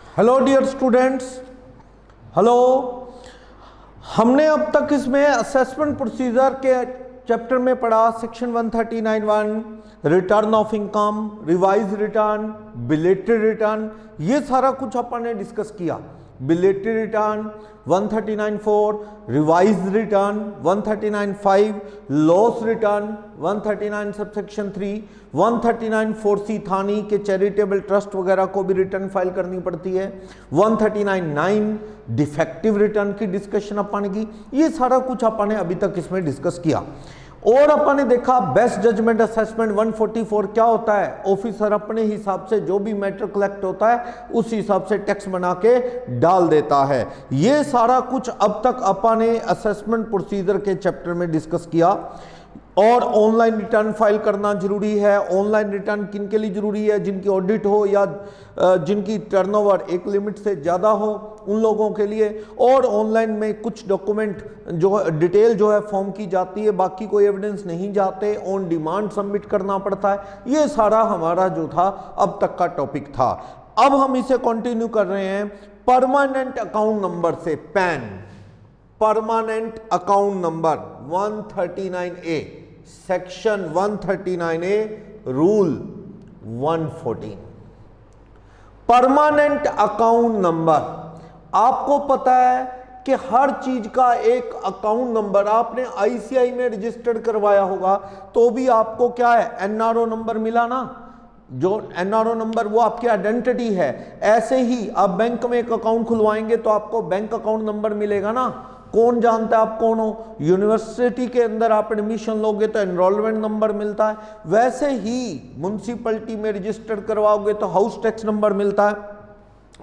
Hello dear students, hello. हमने अब तक इसमें असेसमेंट प्रोसीजर के चैप्टर में पढ़ा section 139(1) return of income, revise return, belated return, ये सारा कुछ अपन ने डिस्कस किया। Belated return 139(4), revise return 139(5), loss return 139 subsection 3, 139(4) थानी के चैरिटेबल ट्रस्ट वगैरह को भी रिटर्न फाइल करनी पड़ती है, 139(9) डिफेक्टिव रिटर्न की डिस्कशन अपन की। ये सारा कुछ अपन ने अभी तक इसमें डिस्कस किया। और अपन ने देखा बेस्ट जजमेंट असेसमेंट 144 क्या होता है। ऑफिसर अपने हिसाब से जो भी मैटर कलेक्ट होता है उस हिसाब से टैक्स बना के डाल देता है। ये सारा कुछ अब तक अपन ने असेसमेंट प्रोसीजर के चैप्टर में डिस्कस किया। और ऑनलाइन रिटर्न फाइल करना जरूरी है। ऑनलाइन रिटर्न किन के लिए जरूरी है? जिनकी ऑडिट हो या जिनकी टर्नओवर एक लिमिट से ज़्यादा हो, उन लोगों के लिए। और ऑनलाइन में कुछ डॉक्यूमेंट जो डिटेल जो है फॉर्म की जाती है, बाकी कोई एविडेंस नहीं जाते, ऑन डिमांड सबमिट करना पड़ता है। ये सारा हमारा जो था अब तक का टॉपिक था। अब हम इसे कंटिन्यू कर रहे हैं परमानेंट अकाउंट नंबर से। Pan permanent account number 139A, section 139A, rule 114। Permanent account number, आपको पता है कि हर चीज का एक अकाउंट नंबर, आपने आईसीआई में रजिस्टर्ड करवाया होगा तो भी आपको क्या है, एनआरओ नंबर मिला ना। जो एनआरओ नंबर वो आपकी आइडेंटिटी है। ऐसे ही आप बैंक में एक अकाउंट खुलवाएंगे तो आपको बैंक अकाउंट नंबर मिलेगा ना। कौन जानता है आप कौन हो? यूनिवर्सिटी के अंदर आप एडमिशन लोगे तो एनरोलमेंट नंबर मिलता है। वैसे ही म्युनिसिपैलिटी में रजिस्टर्ड करवाओगे तो हाउस टैक्स नंबर मिलता है।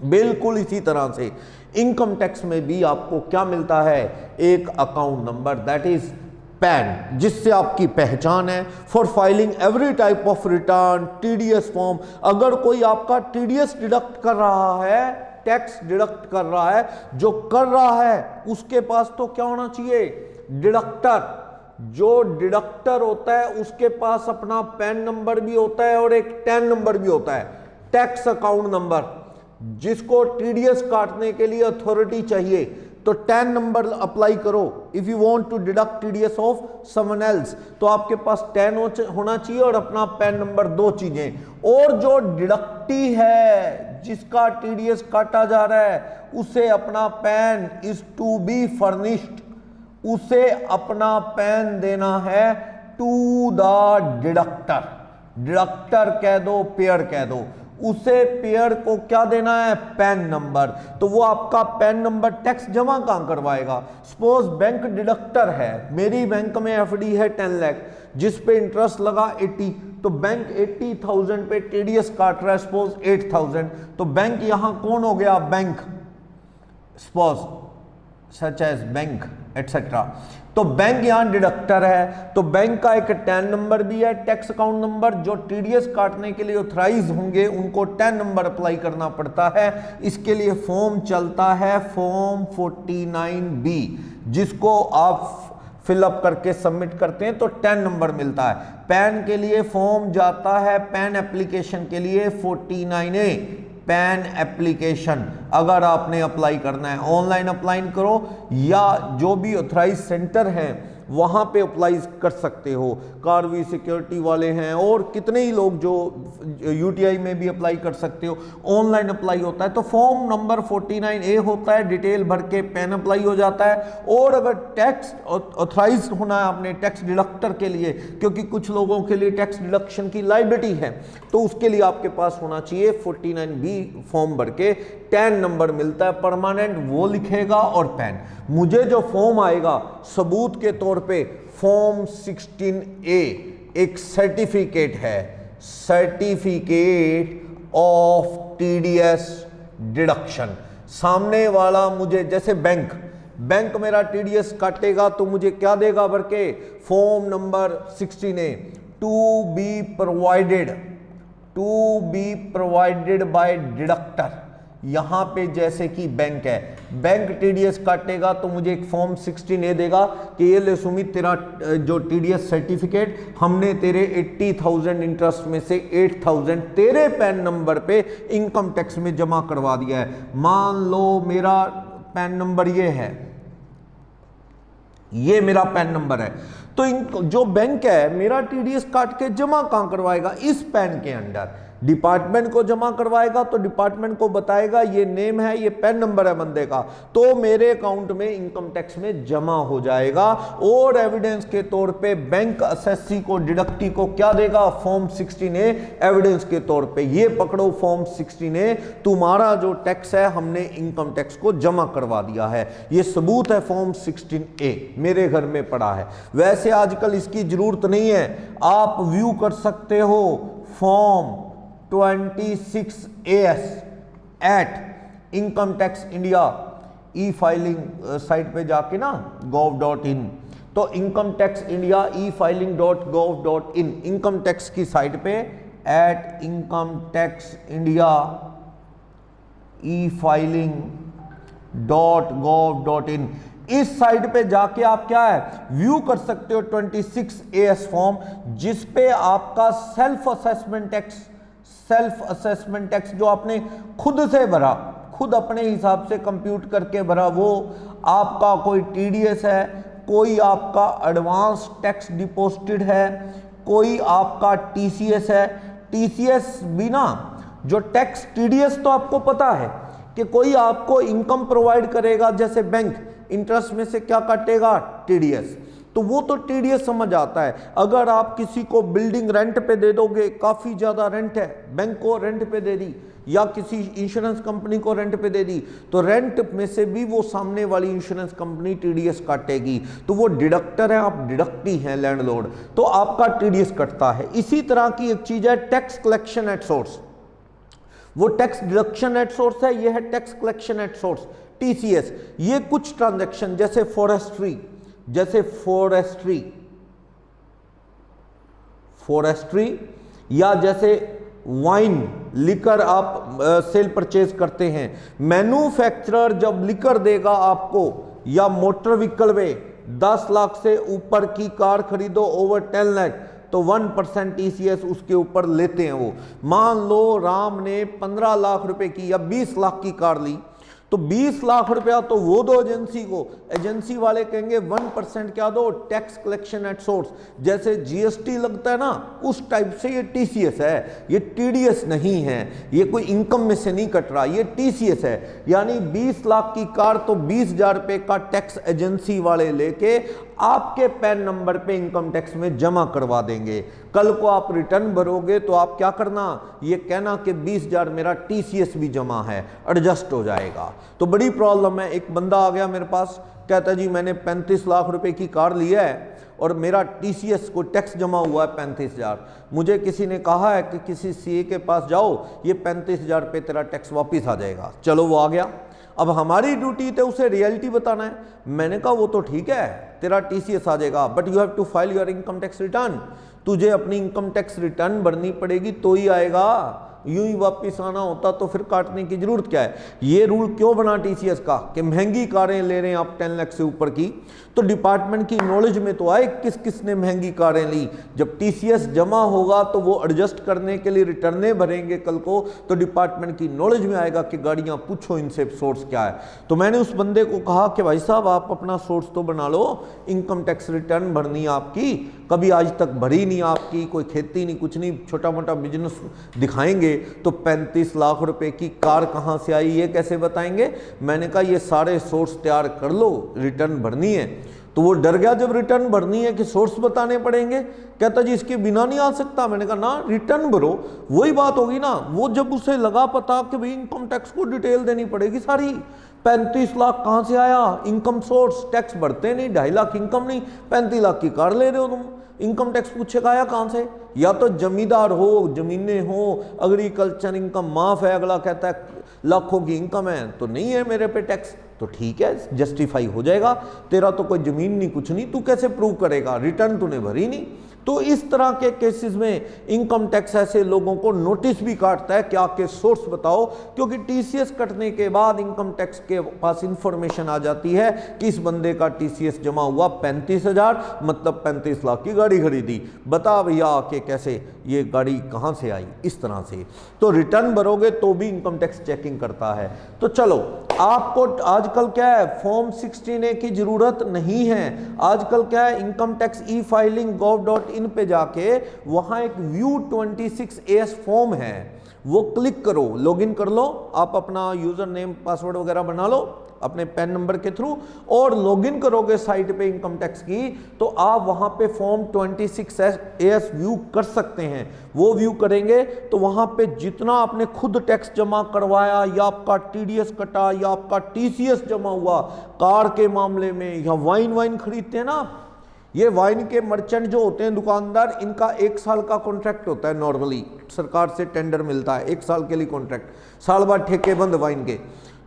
बिल्कुल इसी तरह से इनकम टैक्स में भी आपको क्या मिलता है? एक account number, that is pan, जिससे आपकी पहचान है। For filing every type of return, TDS form, अगर कोई आपका टीडीएस डिडक्ट कर रहा है, टैक्स डिडक्ट कर रहा है, जो कर रहा है उसके पास तो क्या होना चाहिए? डिडक्टर। जो डिडक्टर होता है उसके पास अपना पैन नंबर भी होता है और एक टैन नंबर भी होता है, टैक्स अकाउंट नंबर। जिसको टीडीएस काटने के लिए अथॉरिटी चाहिए तो टैन नंबर अप्लाई करो। If you want to deduct TDS of someone else, तो आपके पास टैन होना चाहिए और अपना पैन नंबर, दो चीजें। और जो डिडक्टी है, जिसका टीडीएस काटा जा रहा है, उसे अपना PAN is to be furnished, उसे अपना पैन देना है टू द डिडक्टर। डिडक्टर कह दो, पेयर कह दो, उसे पेयर को क्या देना है? Pan number. तो वो आपका पैन नंबर टैक्स जमा कहां करवाएगा? सपोज बैंक डिडक्टर है, मेरी बैंक में एफडी है 10 लाख, जिस पे इंटरेस्ट लगा 80, तो बैंक 80,000 पे टीडीएस काट रहा है, सपोज 8,000, तो बैंक यहां कौन हो गया? Bank, suppose such as bank etcetera. तो बैंक यहां डिडक्टर है, तो बैंक का एक टैन नंबर भी है, टैक्स अकाउंट नंबर। जो टीडीएस काटने के लिए ऑथराइज होंगे उनको टैन नंबर अप्लाई करना पड़ता है। इसके लिए फॉर्म चलता है, फॉर्म 49B, जिसको आप फिलअप करके सबमिट करते हैं तो टैन नंबर मिलता है। पैन के लिए फॉर्म जाता है, पैन एप्लीकेशन के लिए 49A, पैन एप्लीकेशन। अगर आपने अप्लाई करना है, ऑनलाइन अप्लाई करो या जो भी ऑथराइज सेंटर हैं वहाँ पे अप्लाई कर सकते हो। कार्वी सिक्योरिटी वाले हैं और कितने ही लोग जो यूटीआई में भी अप्लाई कर सकते हो। ऑनलाइन अप्लाई होता है तो फॉर्म नंबर 49A होता है, डिटेल भर के पैन अप्लाई हो जाता है। और अगर टैक्स ऑथराइज होना है आपने टैक्स डिडक्टर के लिए, क्योंकि कुछ लोगों के लिए टैक्स डिडक्शन की लायबिलिटी है, तो उसके लिए आपके पास होना चाहिए 49B फॉर्म भर के टैन नंबर मिलता है परमानेंट, वो लिखेगा और पैन। मुझे जो फॉर्म आएगा सबूत के तौर पे फॉर्म 16A एक सर्टिफिकेट है, सर्टिफिकेट ऑफ टीडीएस डिडक्शन। सामने वाला मुझे, जैसे बैंक मेरा टीडीएस काटेगा तो मुझे क्या देगा भर के? Form number 16A, to be provided by deductor. यहां पे जैसे कि बैंक है, बैंक टीडीएस काटेगा तो मुझे एक फॉर्म 16A देगा कि ये ले सुमित तेरा जो टीडीएस सर्टिफिकेट हमने तेरे 80,000 इंटरेस्ट में से 8,000 तेरे पैन नंबर पे इनकम टैक्स में जमा करवा दिया है। मान लो मेरा पैन नंबर ये है, ये मेरा पैन नंबर है, तो जो बैंक है मेरा टीडीएस काट के जमा कहां करवाएगा, इस पैन के अंडर डिपार्टमेंट को जमा करवाएगा। तो डिपार्टमेंट को बताएगा ये नेम है, ये पैन नंबर है बंदे का, तो मेरे अकाउंट में इनकम टैक्स में जमा हो जाएगा। और एविडेंस के तौर पे बैंक असेसी को डिडक्टी को क्या देगा, फॉर्म 16A एविडेंस के तौर पे, ये पकड़ो फॉर्म 16A, तुम्हारा जो टैक्स है हमने इनकम टैक्स को जमा करवा दिया है, ये सबूत है फॉर्म 16A मेरे घर में पड़ा है। वैसे आजकल इसकी जरूरत नहीं है, आप व्यू कर सकते हो form 26AS at income tax India e filing site पे जाके ना gov.in, तो income tax India e-filing.gov.in income tax की साइट पे at income tax India e-filing.gov.in इस साइट पे जाके आप क्या है व्यू कर सकते हो 26AS फॉर्म, जिस पे आपका सेल्फ असेसमेंट टैक्स जो आपने खुद से भरा, खुद अपने हिसाब से कंप्यूट करके भरा, वो आपका कोई टीडीएस है, कोई आपका एडवांस टैक्स डिपॉजिटेड है, कोई आपका टीसीएस है। टीसीएस भी ना, जो टैक्स टीडीएस तो आपको पता है कि कोई आपको इनकम प्रोवाइड करेगा, जैसे बैंक इंटरेस्ट में से क्या काटेगा, टीडीएस, तो वो तो टीडीएस समझ आता है। अगर आप किसी को बिल्डिंग रेंट पे दे दोगे, काफ़ी ज़्यादा रेंट है, बैंक को रेंट पे दे दी या किसी इंश्योरेंस कंपनी को रेंट पे दे दी, तो रेंट में से भी वो सामने वाली इंश्योरेंस कंपनी टीडीएस काटेगी, तो वो डिडक्टर है, आप डिडक्टी हैं लैंडलॉर्ड, तो आपका टीडीएस कटता है। इसी तरह की एक चीज़ है टैक्स कलेक्शन एट सोर्स, वो टैक्स डिडक्शन एट सोर्स है, ये है tax collection at source TCS. ये कुछ ट्रांजैक्शन जैसे फॉरेस्ट्री या जैसे वाइन लिकर आप सेल परचेज करते हैं, मैन्युफैक्चरर जब लिकर देगा आपको, या मोटर व्हीकल में 10 लाख से ऊपर की कार खरीदो ओवर 10 लाख, तो 1% टीसीएस उसके ऊपर लेते हैं वो। मान लो राम ने 15 लाख रुपए की या 20 लाख की कार ली, तो 20 लाख रुपया तो वो दो एजेंसी को, एजेंसी वाले कहेंगे 1% क्या दो, टैक्स कलेक्शन एट सोर्स, जैसे जीएसटी लगता है ना उस टाइप से ये टीसीएस है, ये टीडीएस नहीं है, ये कोई इनकम में से नहीं कट रहा, ये टीसीएस है। यानी 20 लाख की कार तो 20,000 रुपये का टैक्स एजेंसी वाले लेके आपके पैन नंबर पे इनकम टैक्स में जमा करवा देंगे। कल को आप रिटर्न भरोगे तो आप क्या करना, ये कहना कि 20,000 मेरा टीसीएस भी जमा है, एडजस्ट हो जाएगा। तो बड़ी प्रॉब्लम है। एक बंदा आ गया मेरे पास, कहता जी मैंने 35 लाख रुपए की कार लिया है और मेरा टीसीएस को टैक्स जमा हुआ है 35,000। मुझे किसी ने कहा है कि किसी सीए के पास जाओ, ये 35,000 रुपये तेरा टैक्स वापस आ जाएगा। चलो वो आ गया, अब हमारी ड्यूटी थे उसे रियलिटी बताना है। मैंने कहा वो तो ठीक है तेरा टीसीएस आ जाएगा, but you have to file your income tax return, तुझे अपनी इनकम टैक्स रिटर्न भरनी पड़ेगी तो ही आएगा, यूं ही वापस आना होता तो फिर काटने की जरूरत क्या है। ये रूल क्यों बना टीसीएस का कि महंगी कारें ले रहे हैं आप 10 लाख से ऊपर की, तो डिपार्टमेंट की नॉलेज में तो आए किस किस ने महंगी कारें ली। जब टीसीएस जमा होगा तो वो एडजस्ट करने के लिए रिटर्ने भरेंगे कल को, तो डिपार्टमेंट की नॉलेज में आएगा कि गाड़ियां पूछो इनसे सोर्स क्या है। तो मैंने उस बंदे को कहा कि भाई साहब आप अपना सोर्स तो बना लो, इनकम टैक्स रिटर्न भरनी है आपकी, कभी आज तक भरी नहीं आपकी, कोई खेती नहीं कुछ नहीं, छोटा मोटा बिजनेस दिखाएंगे तो 35 लाख रुपए की कार कहां से आई ये कैसे बताएंगे। मैंने कहा ये सारे सोर्स तैयार कर लो, रिटर्न भरनी है। तो वो डर गया जब रिटर्न भरनी है कि सोर्स बताने पड़ेंगे, कहता जी इसके बिना नहीं आ सकता। मैंने कहा ना रिटर्न भरो, वही बात होगी ना। वो जब उसे लगा पता कि भाई इनकम टैक्स को डिटेल देनी पड़ेगी सारी, 35 लाख कहां से आया, इनकम सोर्स, टैक्स भरते नहीं, 2.5 लाख इनकम नहीं, 35 लाख की कार ले रहे हो तुम, इनकम टैक्स पूछेगा आया कहां से। या तो जमींदार हो, जमीनें हो, एग्रीकल्चर इनकम माफ है, अगला कहता है लाखों की इनकम है तो नहीं है मेरे पे टैक्स, तो ठीक है जस्टिफाई हो जाएगा। तेरा तो कोई जमीन नहीं कुछ नहीं, तू कैसे प्रूव करेगा, रिटर्न तूने भरी नहीं, तो इस तरह के केसेस में इनकम टैक्स ऐसे लोगों को नोटिस भी काटता है कि आपके सोर्स बताओ, क्योंकि टीसीएस कटने के बाद इनकम टैक्स के पास इंफॉर्मेशन आ जाती है कि इस बंदे का टीसीएस जमा हुआ 35,000, मतलब 35 लाख की गाड़ी खरीदी, बता भैया आके कैसे ये गाड़ी कहां से आई, इस तरह से। तो रिटर्न भरोगे तो भी इनकम टैक्स चेकिंग करता है। तो चलो, आपको आजकल क्या है, फॉर्म 16A की जरूरत नहीं है। आजकल क्या है, income tax e filing gov.in पे जाके वहां एक व्यू 26AS फॉर्म है, वो क्लिक करो, लॉगिन कर लो, आप अपना यूजर नेम पासवर्ड वगैरह बना लो अपने पैन नंबर के थ्रू, और लॉगिन करोगे साइट पे इनकम टैक्स की, तो आप वहां पे फॉर्म 26AS व्यू कर सकते हैं। वो व्यू करेंगे तो वहां पे जितना आपने खुद टैक्स जमा करवाया, या आपका टीडीएस कटा, या आपका टीसीएस जमा हुआ कार के मामले में, या वाइन खरीदते हैं ना, ये वाइन के मर्चेंट जो होते हैं दुकानदार, इनका 1 साल का कॉन्ट्रैक्ट होता है, नॉर्मली सरकार से टेंडर मिलता है 1 साल के लिए कॉन्ट्रैक्ट, साल बाद ठेके बंद वाइन के।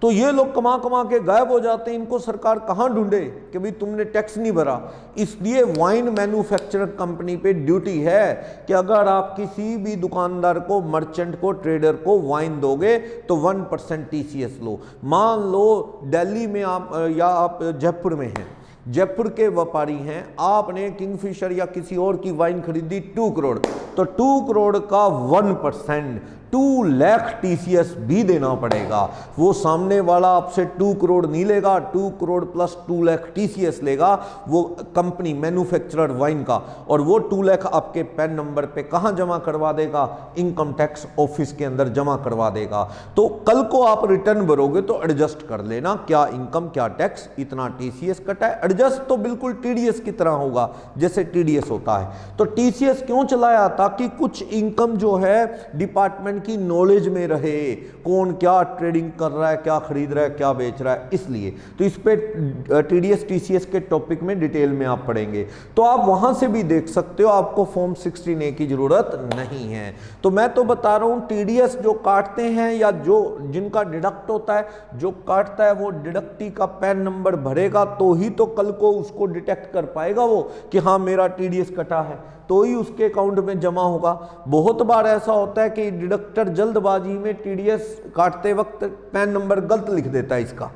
तो ये लोग कमा के गायब हो जाते हैं, इनको सरकार कहाँ ढूंढे कि भाई तुमने टैक्स नहीं भरा। इसलिए वाइन मैन्युफैक्चरर कंपनी पे ड्यूटी है कि अगर आप किसी भी दुकानदार को, मर्चेंट को, ट्रेडर को वाइन दोगे तो 1% टीसीएस लो। मान लो दिल्ली में आप, या आप जयपुर में हैं, जयपुर के व्यापारी हैं, आपने किंगफिशर या किसी और की वाइन खरीदी 2 करोड़, तो 2 करोड़ का 1% 2 लाख टीसीएस भी देना पड़ेगा। वो सामने वाला आपसे 2 करोड़ नहीं लेगा, 2 करोड़ प्लस 2 लाख टीसीएस लेगा वो कंपनी मैन्युफैक्चरर वाइन का, और वो 2 लाख आपके पैन नंबर पे कहां जमा करवा देगा, इनकम टैक्स ऑफिस के अंदर जमा करवा देगा। तो कल को आप रिटर्न भरोगे तो एडजस्ट कर लेना, क्या इनकम क्या टैक्स, इतना टीसीएस कटा है। एडजस्ट तो बिल्कुल टीडीएस की तरह होगा जैसे टीडीएस होता है। तो टीसीएस क्यों चलाया, ताकि कुछ इनकम जो है डिपार्टमेंट की नॉलेज में रहे, कौन क्या ट्रेडिंग कर रहा है, क्या खरीद रहा है, क्या बेच रहा है, इसलिए। तो इस पे टीडीएस टीसीएस के टॉपिक में डिटेल में आप पढ़ेंगे, तो आप वहां से भी देख सकते हो, आपको फॉर्म 16A की जरूरत नहीं है। तो मैं तो बता रहा हूं, टीडीएस जो काटते हैं या जो जिनका डिडक्ट होता है, जो काटता है वो डिडक्टी का पैन नंबर भरेगा तो ही तो कल को उसको डिटेक्ट कर पाएगा वो कि हाँ मेरा टीडीएस कटा है, तो ही उसके अकाउंट में जमा होगा। बहुत बार ऐसा होता है कि डिडक्टर जल्दबाजी में टीडीएस काटते वक्त पैन नंबर गलत लिख देता है, इसका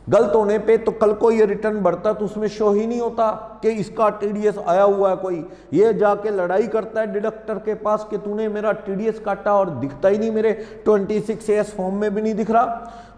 गलत होने पे तो कल को ये रिटर्न भरता तो उसमें शो ही नहीं होता कि इसका टीडीएस आया हुआ है। कोई ये जाके लड़ाई करता है डिडक्टर के पास कि तूने मेरा टीडीएस काटा और दिखता ही नहीं, मेरे 26AS फॉर्म में भी नहीं दिख रहा।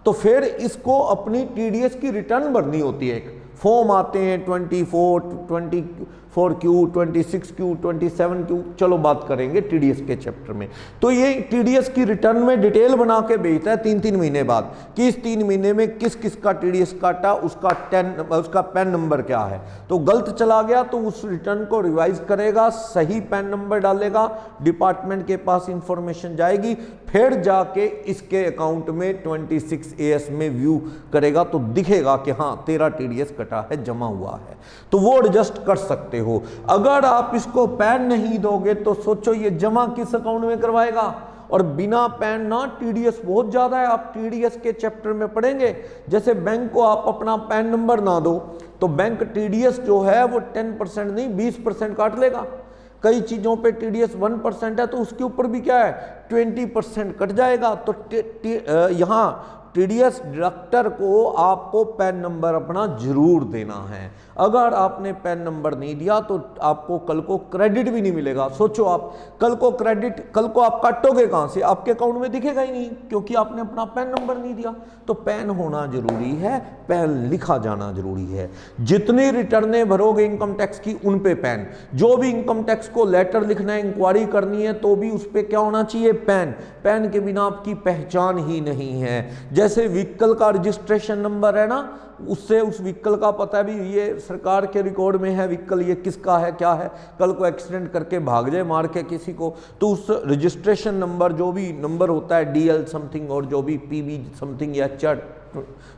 तो फिर इसको अपनी टीडीएस की रिटर्न भरनी होती है। एक फॉर्म आते हैं 24, 24Q, 26Q, 27Q, चलो बात करेंगे टीडीएस के चैप्टर में। तो ये टीडीएस की रिटर्न में डिटेल बना के भेजता है 3-3 महीने बाद कि इस 3 महीने में किस किस का टीडीएस काटा, उसका पैन नंबर क्या है। तो गलत चला गया तो उस रिटर्न को रिवाइज करेगा, सही पैन नंबर डालेगा, डिपार्टमेंट के पास इंफॉर्मेशन जाएगी, फिर जाके इसके अकाउंट में 26AS में व्यू करेगा तो दिखेगा कि हाँ तेरा टीडीएस कटा है, जमा हुआ है। तो वो एडजस्ट कर सकते हो। अगर आप इसको पैन नहीं दोगे तो सोचो ये जमा किस अकाउंट में करवाएगा। और बिना पैन ना, टीडीएस बहुत ज्यादा है, आप टीडीएस के चैप्टर में पढ़ेंगे। जैसे बैंक को आप अपना पैन नंबर ना दो तो बैंक टीडीएस जो है वो 10% नहीं 20% काट लेगा। कई चीजों पे टीडीएस 1% है तो उसके ऊपर भी क्या है 20% कट जाएगा। तो यहाँ टीडीएस डिडक्टर को आपको पैन नंबर अपना जरूर देना है। अगर आपने पैन नंबर नहीं दिया तो आपको कल को क्रेडिट भी नहीं मिलेगा। सोचो आप कल को आप काटोगे कहां से, आपके अकाउंट में दिखेगा ही नहीं क्योंकि आपने अपना पैन नंबर नहीं दिया। तो पैन होना जरूरी है, पैन लिखा जाना जरूरी है। जितनी रिटर्नें भरोगे इनकम टैक्स की उन पे पैन, जो भी इनकम टैक्स को लेटर लिखना है, इंक्वायरी करनी है तो भी उस पे क्या होना चाहिए, पैन। पैन के बिना आपकी पहचान ही नहीं है। जैसे व्हीकल का रजिस्ट्रेशन नंबर है ना, उससे उस व्हीकल का पता है भी ये सरकार के रिकॉर्ड में है व्हीकल, ये किसका है क्या है, कल को एक्सीडेंट करके भाग जाए मार के किसी को तो उस रजिस्ट्रेशन नंबर जो भी नंबर होता है DL समथिंग और जो भी PB समथिंग या चट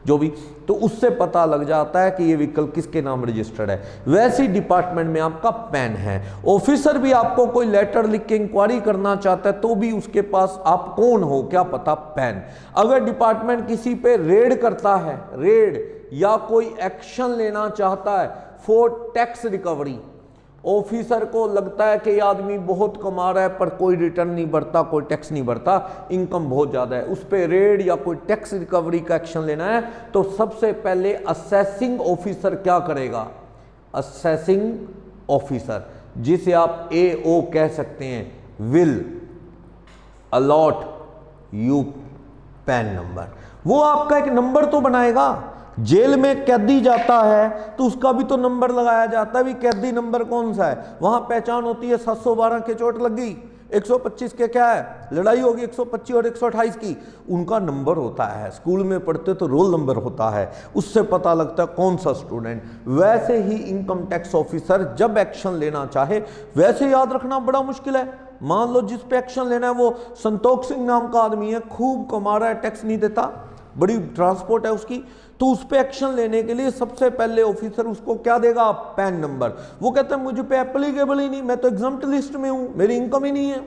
जो भी, तो उससे पता लग जाता है कि ये व्हीकल किसके नाम रजिस्टर्ड है। वैसे ही डिपार्टमेंट में आपका पैन है। ऑफिसर भी आपको कोई लेटर लिख के इंक्वायरी करना चाहता है तो भी उसके पास आप कौन हो क्या पता, पैन। अगर डिपार्टमेंट किसी पे रेड करता है, रेड या कोई एक्शन लेना चाहता है फॉर टैक्स रिकवरी ऑफिसर को लगता है कि ये आदमी बहुत कमा रहा है पर कोई रिटर्न नहीं भरता, कोई टैक्स नहीं भरता, इनकम बहुत ज़्यादा है, उस पर रेड या कोई टैक्स रिकवरी का एक्शन लेना है, तो सबसे पहले असेसिंग ऑफिसर क्या करेगा? असेसिंग ऑफिसर, जिसे आप AO कह सकते हैं, will a lot you pan number. वो आपका एक नंबर तो बनाएगा। जेल में कैदी जाता है तो उसका भी तो नंबर लगाया जाता है, भी कैदी नंबर कौन सा है, वहां पहचान होती है 712 के चोट लग गई, 125 के क्या है लड़ाई होगी, 125 और 128 की, उनका नंबर होता है। स्कूल में पढ़ते तो रोल नंबर होता है, उससे पता लगता है कौन सा स्टूडेंट। वैसे ही इनकम टैक्स ऑफिसर जब एक्शन लेना चाहे, वैसे याद रखना बड़ा मुश्किल है। मान लो जिस पे एक्शन लेना है वो संतोष सिंह नाम का आदमी है, खूब कमा रहा है, टैक्स नहीं देता, बड़ी ट्रांसपोर्ट है उसकी, तो उस पे एक्शन लेने के लिए सबसे पहले ऑफिसर उसको क्या देगा? Pan number. वो कहता है मुझे पे एप्लीकेबल ही नहीं, मैं तो एग्जम्प्ट लिस्ट में हूं, मेरी इनकम ही नहीं है।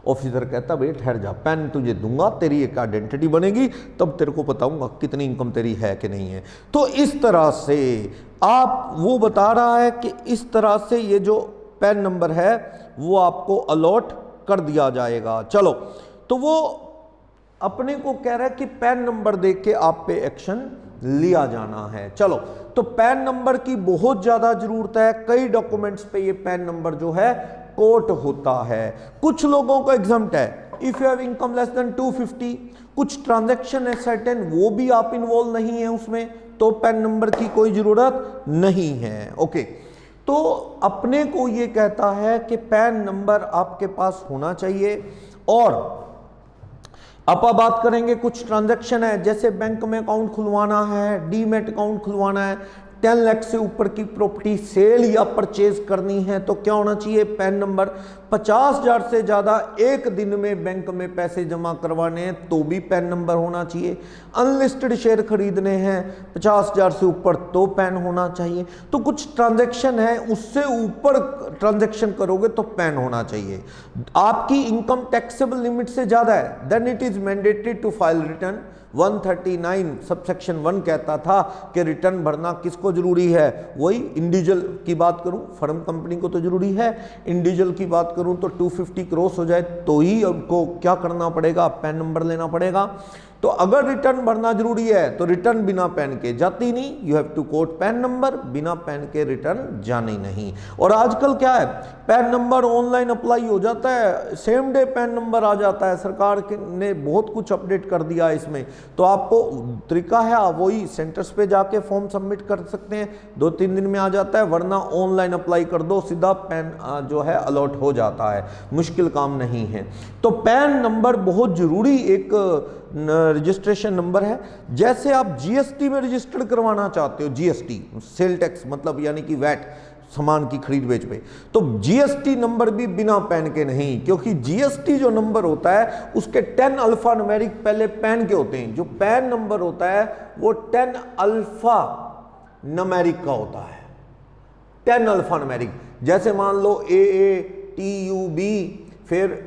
ऑफिसर कहता भाई ठहर जा, पैन तुझे दूंगा, तेरी एक आइडेंटिटी बनेगी, तब तेरे को बताऊंगा कितनी इनकम तेरी है कि नहीं है। तो इस तरह से आप, वो बता रहा है कि इस तरह से ये जो पैन नंबर है वो आपको अलॉट कर दिया जाएगा। चलो, तो वो अपने को कह रहा है कि पैन नंबर देख के आप पे एक्शन लिया जाना है। चलो, तो पैन नंबर की बहुत ज्यादा जरूरत है, कई डॉक्यूमेंट्स पे ये पैन नंबर जो है कोट होता है। कुछ लोगों को एग्जम्प्ट है, if you have income less than 250, कुछ ट्रांजैक्शन है सर्टेन, वो भी आप इन्वॉल्व नहीं है उसमें, तो पैन नंबर की कोई जरूरत नहीं है। ओके, तो अपने को ये कहता है कि पैन नंबर आपके पास होना चाहिए। और अब बात करेंगे, कुछ ट्रांजैक्शन है, जैसे बैंक में अकाउंट खुलवाना है, डीमैट अकाउंट खुलवाना है, 10 लाख से ऊपर की प्रॉपर्टी सेल या परचेज करनी है, तो क्या होना चाहिए? Pan number. 50,000 से ज़्यादा एक दिन में बैंक में पैसे जमा करवाने हैं तो भी पैन नंबर होना चाहिए। अनलिस्टेड शेयर खरीदने हैं 50,000 से ऊपर तो पैन होना चाहिए। तो कुछ ट्रांजैक्शन है, उससे ऊपर ट्रांजैक्शन करोगे तो पैन होना चाहिए। आपकी इनकम टैक्सेबल लिमिट से ज़्यादा है, then it is mandatory to file return. 139 subsection 1 कहता था कि रिटर्न भरना किसको जरूरी है? वही इंडिविजुअल की बात करूं, फर्म कंपनी को तो जरूरी है, इंडिविजुअल की बात करूं तो 250 क्रॉस हो जाए तो ही उनको क्या करना पड़ेगा? पैन नंबर लेना पड़ेगा। तो अगर रिटर्न भरना जरूरी है तो रिटर्न बिना पैन के जाती नहीं, you have to quote PAN number, बिना पैन के रिटर्न जानी नहीं। और आजकल क्या है, पैन नंबर ऑनलाइन अप्लाई हो जाता है, सेम डे पैन नंबर आ जाता है, सरकार ने बहुत कुछ अपडेट कर दिया है इसमें। तो आपको तरीका है, आप वही सेंटर्स पे जाके फॉर्म सबमिट कर सकते हैं, 2-3 दिन में आ जाता है, वरना ऑनलाइन अप्लाई कर दो, सीधा पैन जो है अलॉट हो जाता है, मुश्किल काम नहीं है। तो पैन नंबर बहुत जरूरी एक रजिस्ट्रेशन नंबर है। जैसे आप जीएसटी में रजिस्टर्ड करवाना चाहते हो, जीएसटी सेल टैक्स मतलब यानी कि वैट, सामान की खरीद बेच पे, तो जीएसटी नंबर भी बिना पैन के नहीं, क्योंकि जीएसटी जो नंबर होता है उसके 10 अल्फा न्यूमेरिक पहले पैन के होते हैं। जो पैन नंबर होता है वो 10 अल्फा न्यूमेरिक का होता है, 10 अल्फा न्यूमेरिक। जैसे मान लो AATUB, फिर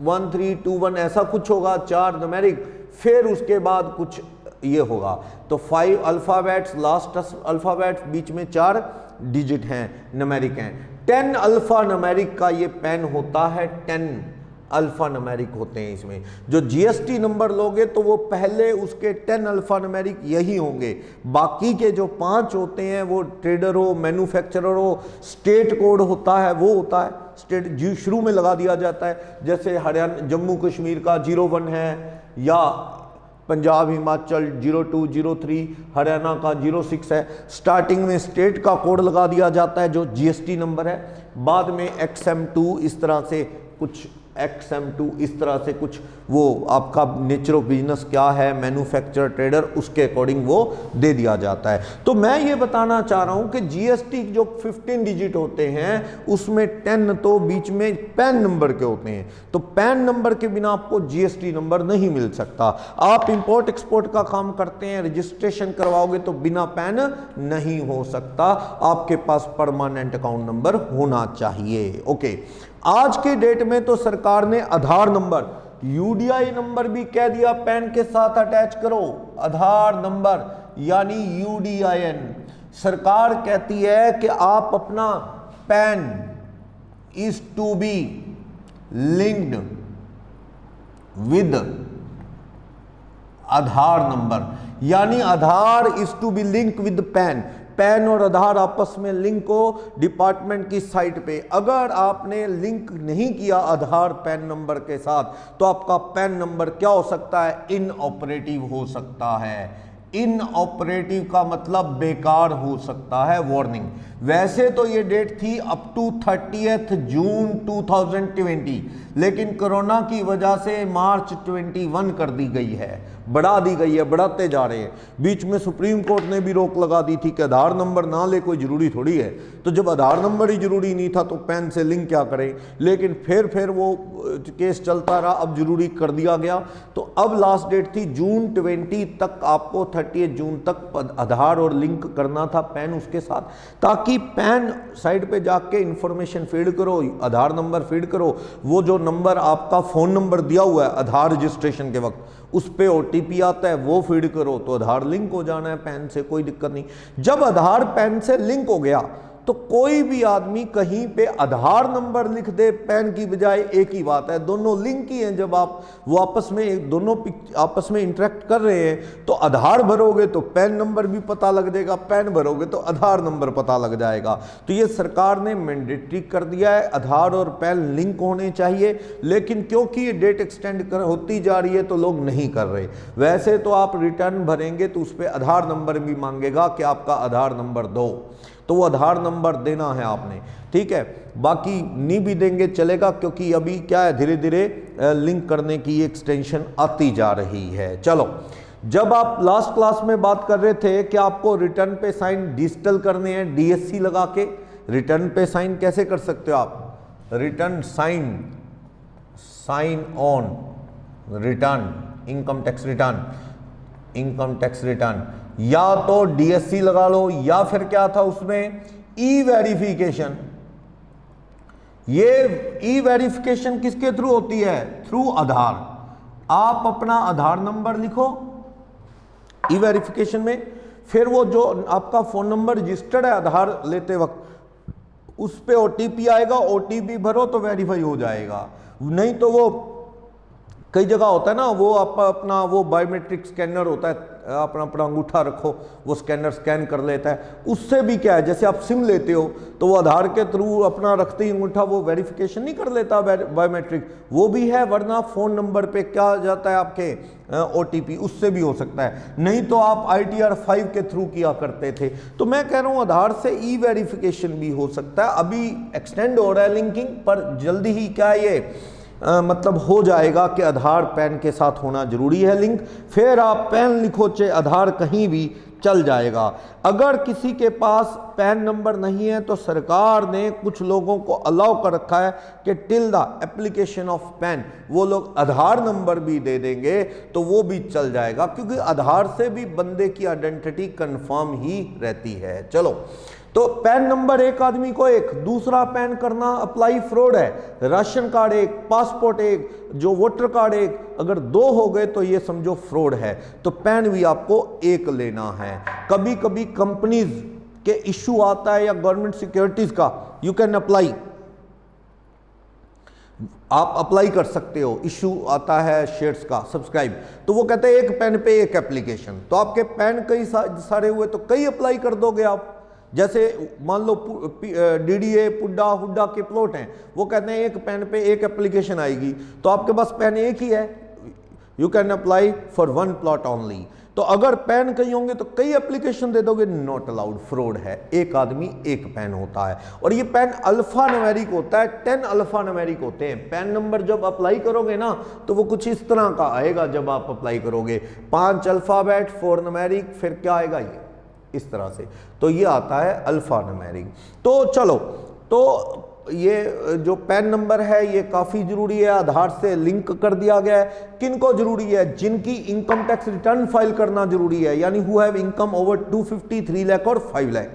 1321 ऐसा कुछ होगा, 4 न्यूमेरिक, फिर उसके बाद कुछ ये होगा, तो 5 अल्फाबेट्स, लास्ट अल्फाबेट्स, बीच में 4 डिजिट हैं, न्यूमेरिक हैं। 10 अल्फा न्यूमेरिक का ये पेन होता है, 10 अल्फा न्यूमेरिक होते हैं इसमें। जो जीएसटी नंबर लोगे तो वो पहले उसके 10 अल्फा न्यूमेरिक यही होंगे, बाकी के जो 5 होते हैं वो ट्रेडर हो, मैन्युफैक्चरर हो, स्टेट कोड होता है वो होता है, स्टेट जी शुरू में लगा दिया जाता है। जैसे हरियाणा जम्मू कश्मीर का 01 है, या पंजाब हिमाचल 02, 03, हरियाणा का 06 है। स्टार्टिंग में स्टेट का कोड लगा दिया जाता है जो जीएसटी नंबर है, बाद में XM2 इस तरह से कुछ, XM2 इस तरह से कुछ, वो आपका नेचर ऑफ बिजनेस क्या है, मैन्युफैक्चरर ट्रेडर, उसके अकॉर्डिंग वो दे दिया जाता है। तो मैं ये बताना चाह रहा हूं कि जीएसटी जो 15 डिजिट होते हैं उसमें 10 तो बीच में पैन नंबर के होते हैं, तो पैन नंबर के बिना आपको जीएसटी नंबर नहीं मिल सकता। आप इंपोर्ट एक्सपोर्ट का काम करते हैं, रजिस्ट्रेशन करवाओगे तो बिना पैन नहीं हो सकता, आपके पास परमानेंट अकाउंट नंबर होना चाहिए। ओके, आज के डेट में तो सरकार ने आधार नंबर, यूडीआई नंबर भी कह दिया पैन के साथ अटैच करो, आधार नंबर यानी यूडीआईएन। सरकार कहती है कि आप अपना PAN is to be linked with Aadhaar number, यानी Aadhaar is to be link with PAN, PAN और आधार आपस में लिंक हो डिपार्टमेंट की साइट पे। अगर आपने लिंक नहीं किया आधार पैन नंबर के साथ तो आपका पैन नंबर क्या हो सकता है, इनऑपरेटिव हो सकता है। इनऑपरेटिव का मतलब बेकार हो सकता है, वार्निंग। वैसे तो ये डेट थी अप टू 30 जून 2020, लेकिन कोरोना की वजह से मार्च 21 कर दी गई है, बढ़ा दी गई है, बढ़ाते जा रहे हैं। बीच में सुप्रीम कोर्ट ने भी रोक लगा दी थी कि आधार नंबर ना ले कोई ज़रूरी थोड़ी है, तो जब आधार नंबर ही ज़रूरी नहीं था तो पैन से लिंक क्या करें। लेकिन फिर वो केस चलता रहा, अब ज़रूरी कर दिया गया। तो अब लास्ट डेट थी जून 20 तक, आपको 30 जून तक आधार और लिंक करना था पैन उसके साथ, ताकि पैन साइड पे जाके इंफॉर्मेशन फीड करो, आधार नंबर फीड करो, वो जो नंबर आपका फ़ोन नंबर दिया हुआ है आधार रजिस्ट्रेशन के वक्त उस पे OTP आता है, वो फीड करो तो आधार लिंक हो जाना है पैन से, कोई दिक्कत नहीं। जब आधार पैन से लिंक हो गया तो कोई भी आदमी कहीं पे आधार नंबर लिख दे पैन की बजाय, एक ही बात है, दोनों लिंक ही हैं। जब आप वो आपस में दोनों आपस में इंटरेक्ट कर रहे हैं तो आधार भरोगे तो पैन नंबर भी पता लग जाएगा, पैन भरोगे तो आधार नंबर पता लग जाएगा। तो ये सरकार ने मैंडेटरी कर दिया है, आधार और पैन लिंक होने चाहिए। लेकिन क्योंकि ये डेट एक्सटेंड होती जा रही है तो लोग नहीं कर रहे। वैसे तो आप रिटर्न भरेंगे तो उस पर आधार नंबर भी मांगेगा कि आपका आधार नंबर दो, तो वो आधार नंबर देना है आपने, ठीक है। बाकी नहीं भी देंगे चलेगा, क्योंकि अभी क्या है, धीरे धीरे लिंक करने की एक्सटेंशन आती जा रही है। चलो, जब आप लास्ट क्लास में बात कर रहे थे कि आपको रिटर्न पे साइन डिजिटल करने हैं DSC लगा के, रिटर्न पे साइन कैसे कर सकते हो आप, return sign on return, income tax return, या तो DSC लगा लो, या फिर क्या था उसमें ई-वेरिफिकेशन। ये ई-वेरिफिकेशन किसके थ्रू होती है, थ्रू आधार। आप अपना आधार नंबर लिखो ई-वेरिफिकेशन में, फिर वो जो आपका फोन नंबर रजिस्टर्ड है आधार लेते वक्त उस पे OTP आएगा, OTP भरो तो वेरीफाई हो जाएगा। नहीं तो वो कई जगह होता है ना, वो आप अपना वो बायोमेट्रिक स्कैनर होता है, अपना अंगूठा रखो, वो स्कैनर स्कैन कर लेता है। उससे भी क्या है, जैसे आप सिम लेते हो तो वो आधार के थ्रू अपना रखते ही अंगूठा वो वेरिफिकेशन नहीं कर लेता बायोमेट्रिक, वो भी है। वरना फ़ोन नंबर पे क्या आ जाता है आपके OTP, उससे भी हो सकता है। नहीं तो आप ITR 5 के थ्रू किया करते थे। तो मैं कह रहा हूँ आधार से ई-वेरिफिकेशन भी हो सकता है। अभी एक्सटेंड हो रहा है लिंकिंग, पर जल्दी ही क्या ये मतलब हो जाएगा कि आधार पैन के साथ होना जरूरी है लिंक। फिर आप पैन लिखो चाहे आधार, कहीं भी चल जाएगा। अगर किसी के पास पैन नंबर नहीं है तो सरकार ने कुछ लोगों को अलाउ कर रखा है कि till the application of pan वो लोग आधार नंबर भी दे देंगे तो वो भी चल जाएगा, क्योंकि आधार से भी बंदे की आइडेंटिटी कंफर्म ही रहती है। चलो, तो पैन नंबर एक आदमी को एक, दूसरा पैन करना अप्लाई फ्रॉड है। राशन कार्ड एक, पासपोर्ट एक, जो वोटर कार्ड एक, अगर 2 हो गए तो ये समझो फ्रॉड है। तो पैन भी आपको एक लेना है। कभी कभी कंपनीज के इशू आता है या गवर्नमेंट सिक्योरिटीज का, यू कैन अप्लाई, आप अप्लाई कर सकते हो। इशू आता है शेयर्स का सब्सक्राइब, तो वो कहते हैं एक पैन पे एक एप्लीकेशन। तो आपके पैन कई सारे हुए तो कई अप्लाई कर दोगे आप। जैसे मान लो DDA पुड्डा हुड्डा के प्लॉट हैं, वो कहते हैं एक पैन पे एक एप्लीकेशन आएगी, तो आपके पास पैन एक ही है, you can apply for 1 plot only. तो अगर पैन कई होंगे तो कई एप्लीकेशन दे दोगे, नॉट अलाउड, फ्रॉड है। एक आदमी एक पैन होता है, और ये पैन अल्फा न्यूमेरिक होता है, 10 अल्फा न्यूमेरिक होते हैं। पैन नंबर जब अप्लाई करोगे ना तो वो कुछ इस तरह का आएगा। जब आप अप्लाई करोगे 5 अल्फाबेट 4 न्यूमेरिक, फिर क्या आएगा ये इस तरह से, तो ये आता है अल्फा न्यूमेरिक। तो चलो, तो ये जो पैन नंबर है ये काफ़ी ज़रूरी है, आधार से लिंक कर दिया गया है। किन को ज़रूरी है, जिनकी इनकम टैक्स रिटर्न फाइल करना ज़रूरी है, यानी who have income over 250, 3 lakh और 5 लाख।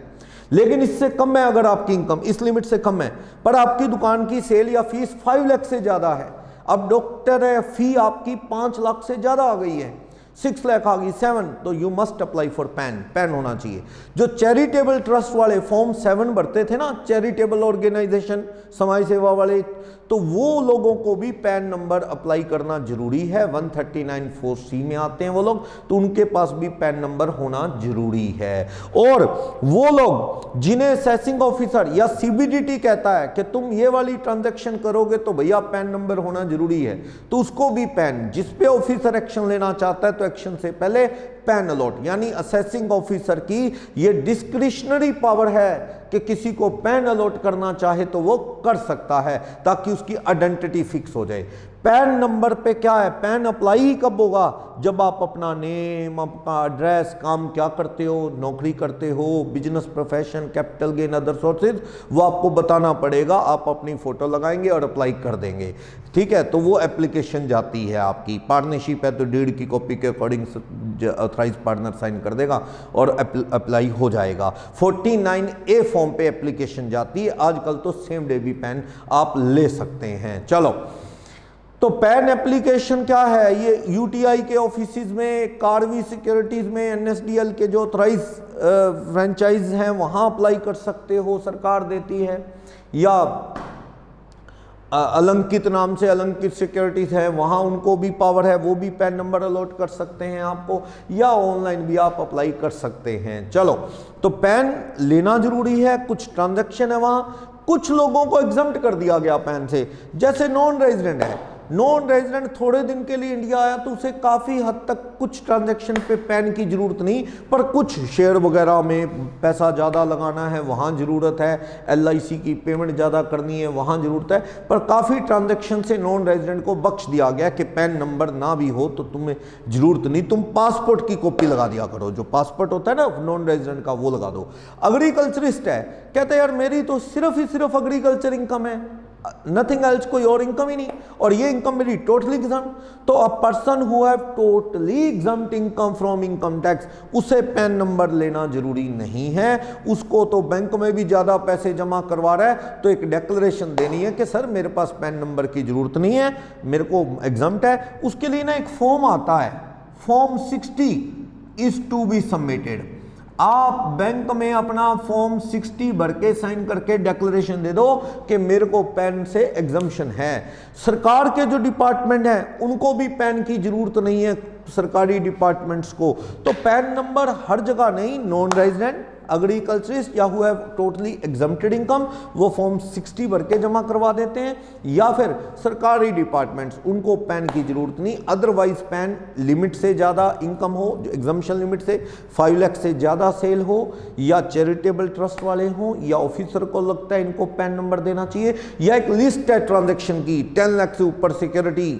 लेकिन इससे कम है, अगर आपकी इनकम इस लिमिट से कम है, पर आपकी दुकान की सेल या फीस 5 लाख से ज़्यादा है, अब डॉक्टर है, फी आपकी 5 लाख से ज़्यादा आ गई है, 6 लाख आ गई 7, तो you must apply for pan, pan होना चाहिए। जो चैरिटेबल ट्रस्ट वाले फॉर्म 7 भरते थे ना, चैरिटेबल ऑर्गेनाइजेशन, समाज सेवा वाले, तो वो लोगों को भी पैन नंबर अप्लाई करना जरूरी है। 139(4)C में आते हैं वो लोग, तो उनके पास भी पैन नंबर होना जरूरी है। और वो लोग जिन्हें सेसिंग ऑफिसर या सीबीडीटी कहता है कि तुम ये वाली ट्रांजैक्शन करोगे तो भैया पैन नंबर होना जरूरी है, तो उसको भी पैन, जिस पे ऑफिसर एक्शन लेना चाहता है तो एक्शन से पहले पैन अलॉट, यानी असेसिंग ऑफिसर की ये डिस्क्रिशनरी पावर है कि किसी को पैन अलॉट करना चाहे तो वो कर सकता है, ताकि उसकी आइडेंटिटी फिक्स हो जाए। पैन नंबर पे क्या है, पैन अप्लाई ही कब होगा, जब आप अपना नेम, आपका एड्रेस, काम क्या करते हो, नौकरी करते हो, business, profession, capital gain, other sources, वो आपको बताना पड़ेगा। आप अपनी फोटो लगाएंगे और अप्लाई कर देंगे, ठीक है, तो वो एप्लीकेशन जाती है आपकी। पार्टनरशिप है तो डीड की कॉपी के अकॉर्डिंग ऑथराइज पार्टनर साइन कर देगा और अप्लाई हो जाएगा। 49A फॉर्म पे एप्लीकेशन जाती है। आजकल तो सेम डे भी पैन आप ले सकते हैं। चलो, तो पैन एप्लीकेशन क्या है, ये यूटीआई के ऑफिसेज में, कार्वी सिक्योरिटीज में, एनएसडीएल के जो ऑथराइज फ्रेंचाइज हैं वहाँ अप्लाई कर सकते हो, सरकार देती है, या अलंकित नाम से अलंकित सिक्योरिटीज है वहाँ उनको भी पावर है, वो भी पैन नंबर अलॉट कर सकते हैं आपको, या ऑनलाइन भी आप अप्लाई कर सकते हैं। चलो, तो पैन लेना जरूरी है। कुछ ट्रांजैक्शन है वहाँ, कुछ लोगों को एग्जम्प्ट कर दिया गया पैन से, जैसे नॉन रेजिडेंट है। नॉन रेजिडेंट थोड़े दिन के लिए इंडिया आया तो उसे काफ़ी हद तक कुछ ट्रांजैक्शन पे पैन की ज़रूरत नहीं, पर कुछ शेयर वगैरह में पैसा ज़्यादा लगाना है वहाँ ज़रूरत है, एलआईसी की पेमेंट ज़्यादा करनी है वहाँ ज़रूरत है, पर काफ़ी ट्रांजैक्शन से नॉन रेजिडेंट को बख्श दिया गया कि पैन नंबर ना भी हो तो तुम्हें ज़रूरत नहीं, तुम पासपोर्ट की कॉपी लगा दिया करो, जो पासपोर्ट होता है ना नॉन रेजिडेंट का वो लगा दो। एग्रीकल्चरिस्ट है, कहते हैं यार मेरी तो सिर्फ ही सिर्फ एग्रीकल्चर इनकम है, नथिंग एल्स, कोई और इनकम ही नहीं, और ये इनकम मेरी टोटली एग्जम्प्ट, तो a person who have totally exempt income from income tax, उसे पैन नंबर लेना जरूरी नहीं है। उसको तो बैंक में भी ज्यादा पैसे जमा करवा रहा है तो एक डिक्लेरेशन देनी है कि सर मेरे पास पैन नंबर की जरूरत नहीं है, मेरे को एग्जम्प्ट है। उसके लिए ना एक फॉर्म आता है, form 60 is to be submitted. आप बैंक में अपना फॉर्म 60 भर के साइन करके डिक्लेरेशन दे दो कि मेरे को पैन से एग्जम्पशन है। सरकार के जो डिपार्टमेंट हैं उनको भी पैन की जरूरत नहीं है, सरकारी डिपार्टमेंट्स को, तो पैन नंबर हर जगह नहीं, नॉन रेजिडेंट, एग्रीकल्चरिस्ट या who have totally exempted income वो फॉर्म 60 भर के जमा करवा देते हैं, या फिर सरकारी डिपार्टमेंट्स उनको पैन की जरूरत नहीं। अदरवाइज पैन लिमिट से ज़्यादा इनकम हो, जो एग्जम्पशन लिमिट से 5 लाख से ज़्यादा सेल हो, या चैरिटेबल ट्रस्ट वाले हों, या ऑफिसर को लगता है इनको पैन नंबर देना चाहिए, या एक लिस्ट है ट्रांजेक्शन की, 10 लाख से ऊपर सिक्योरिटी,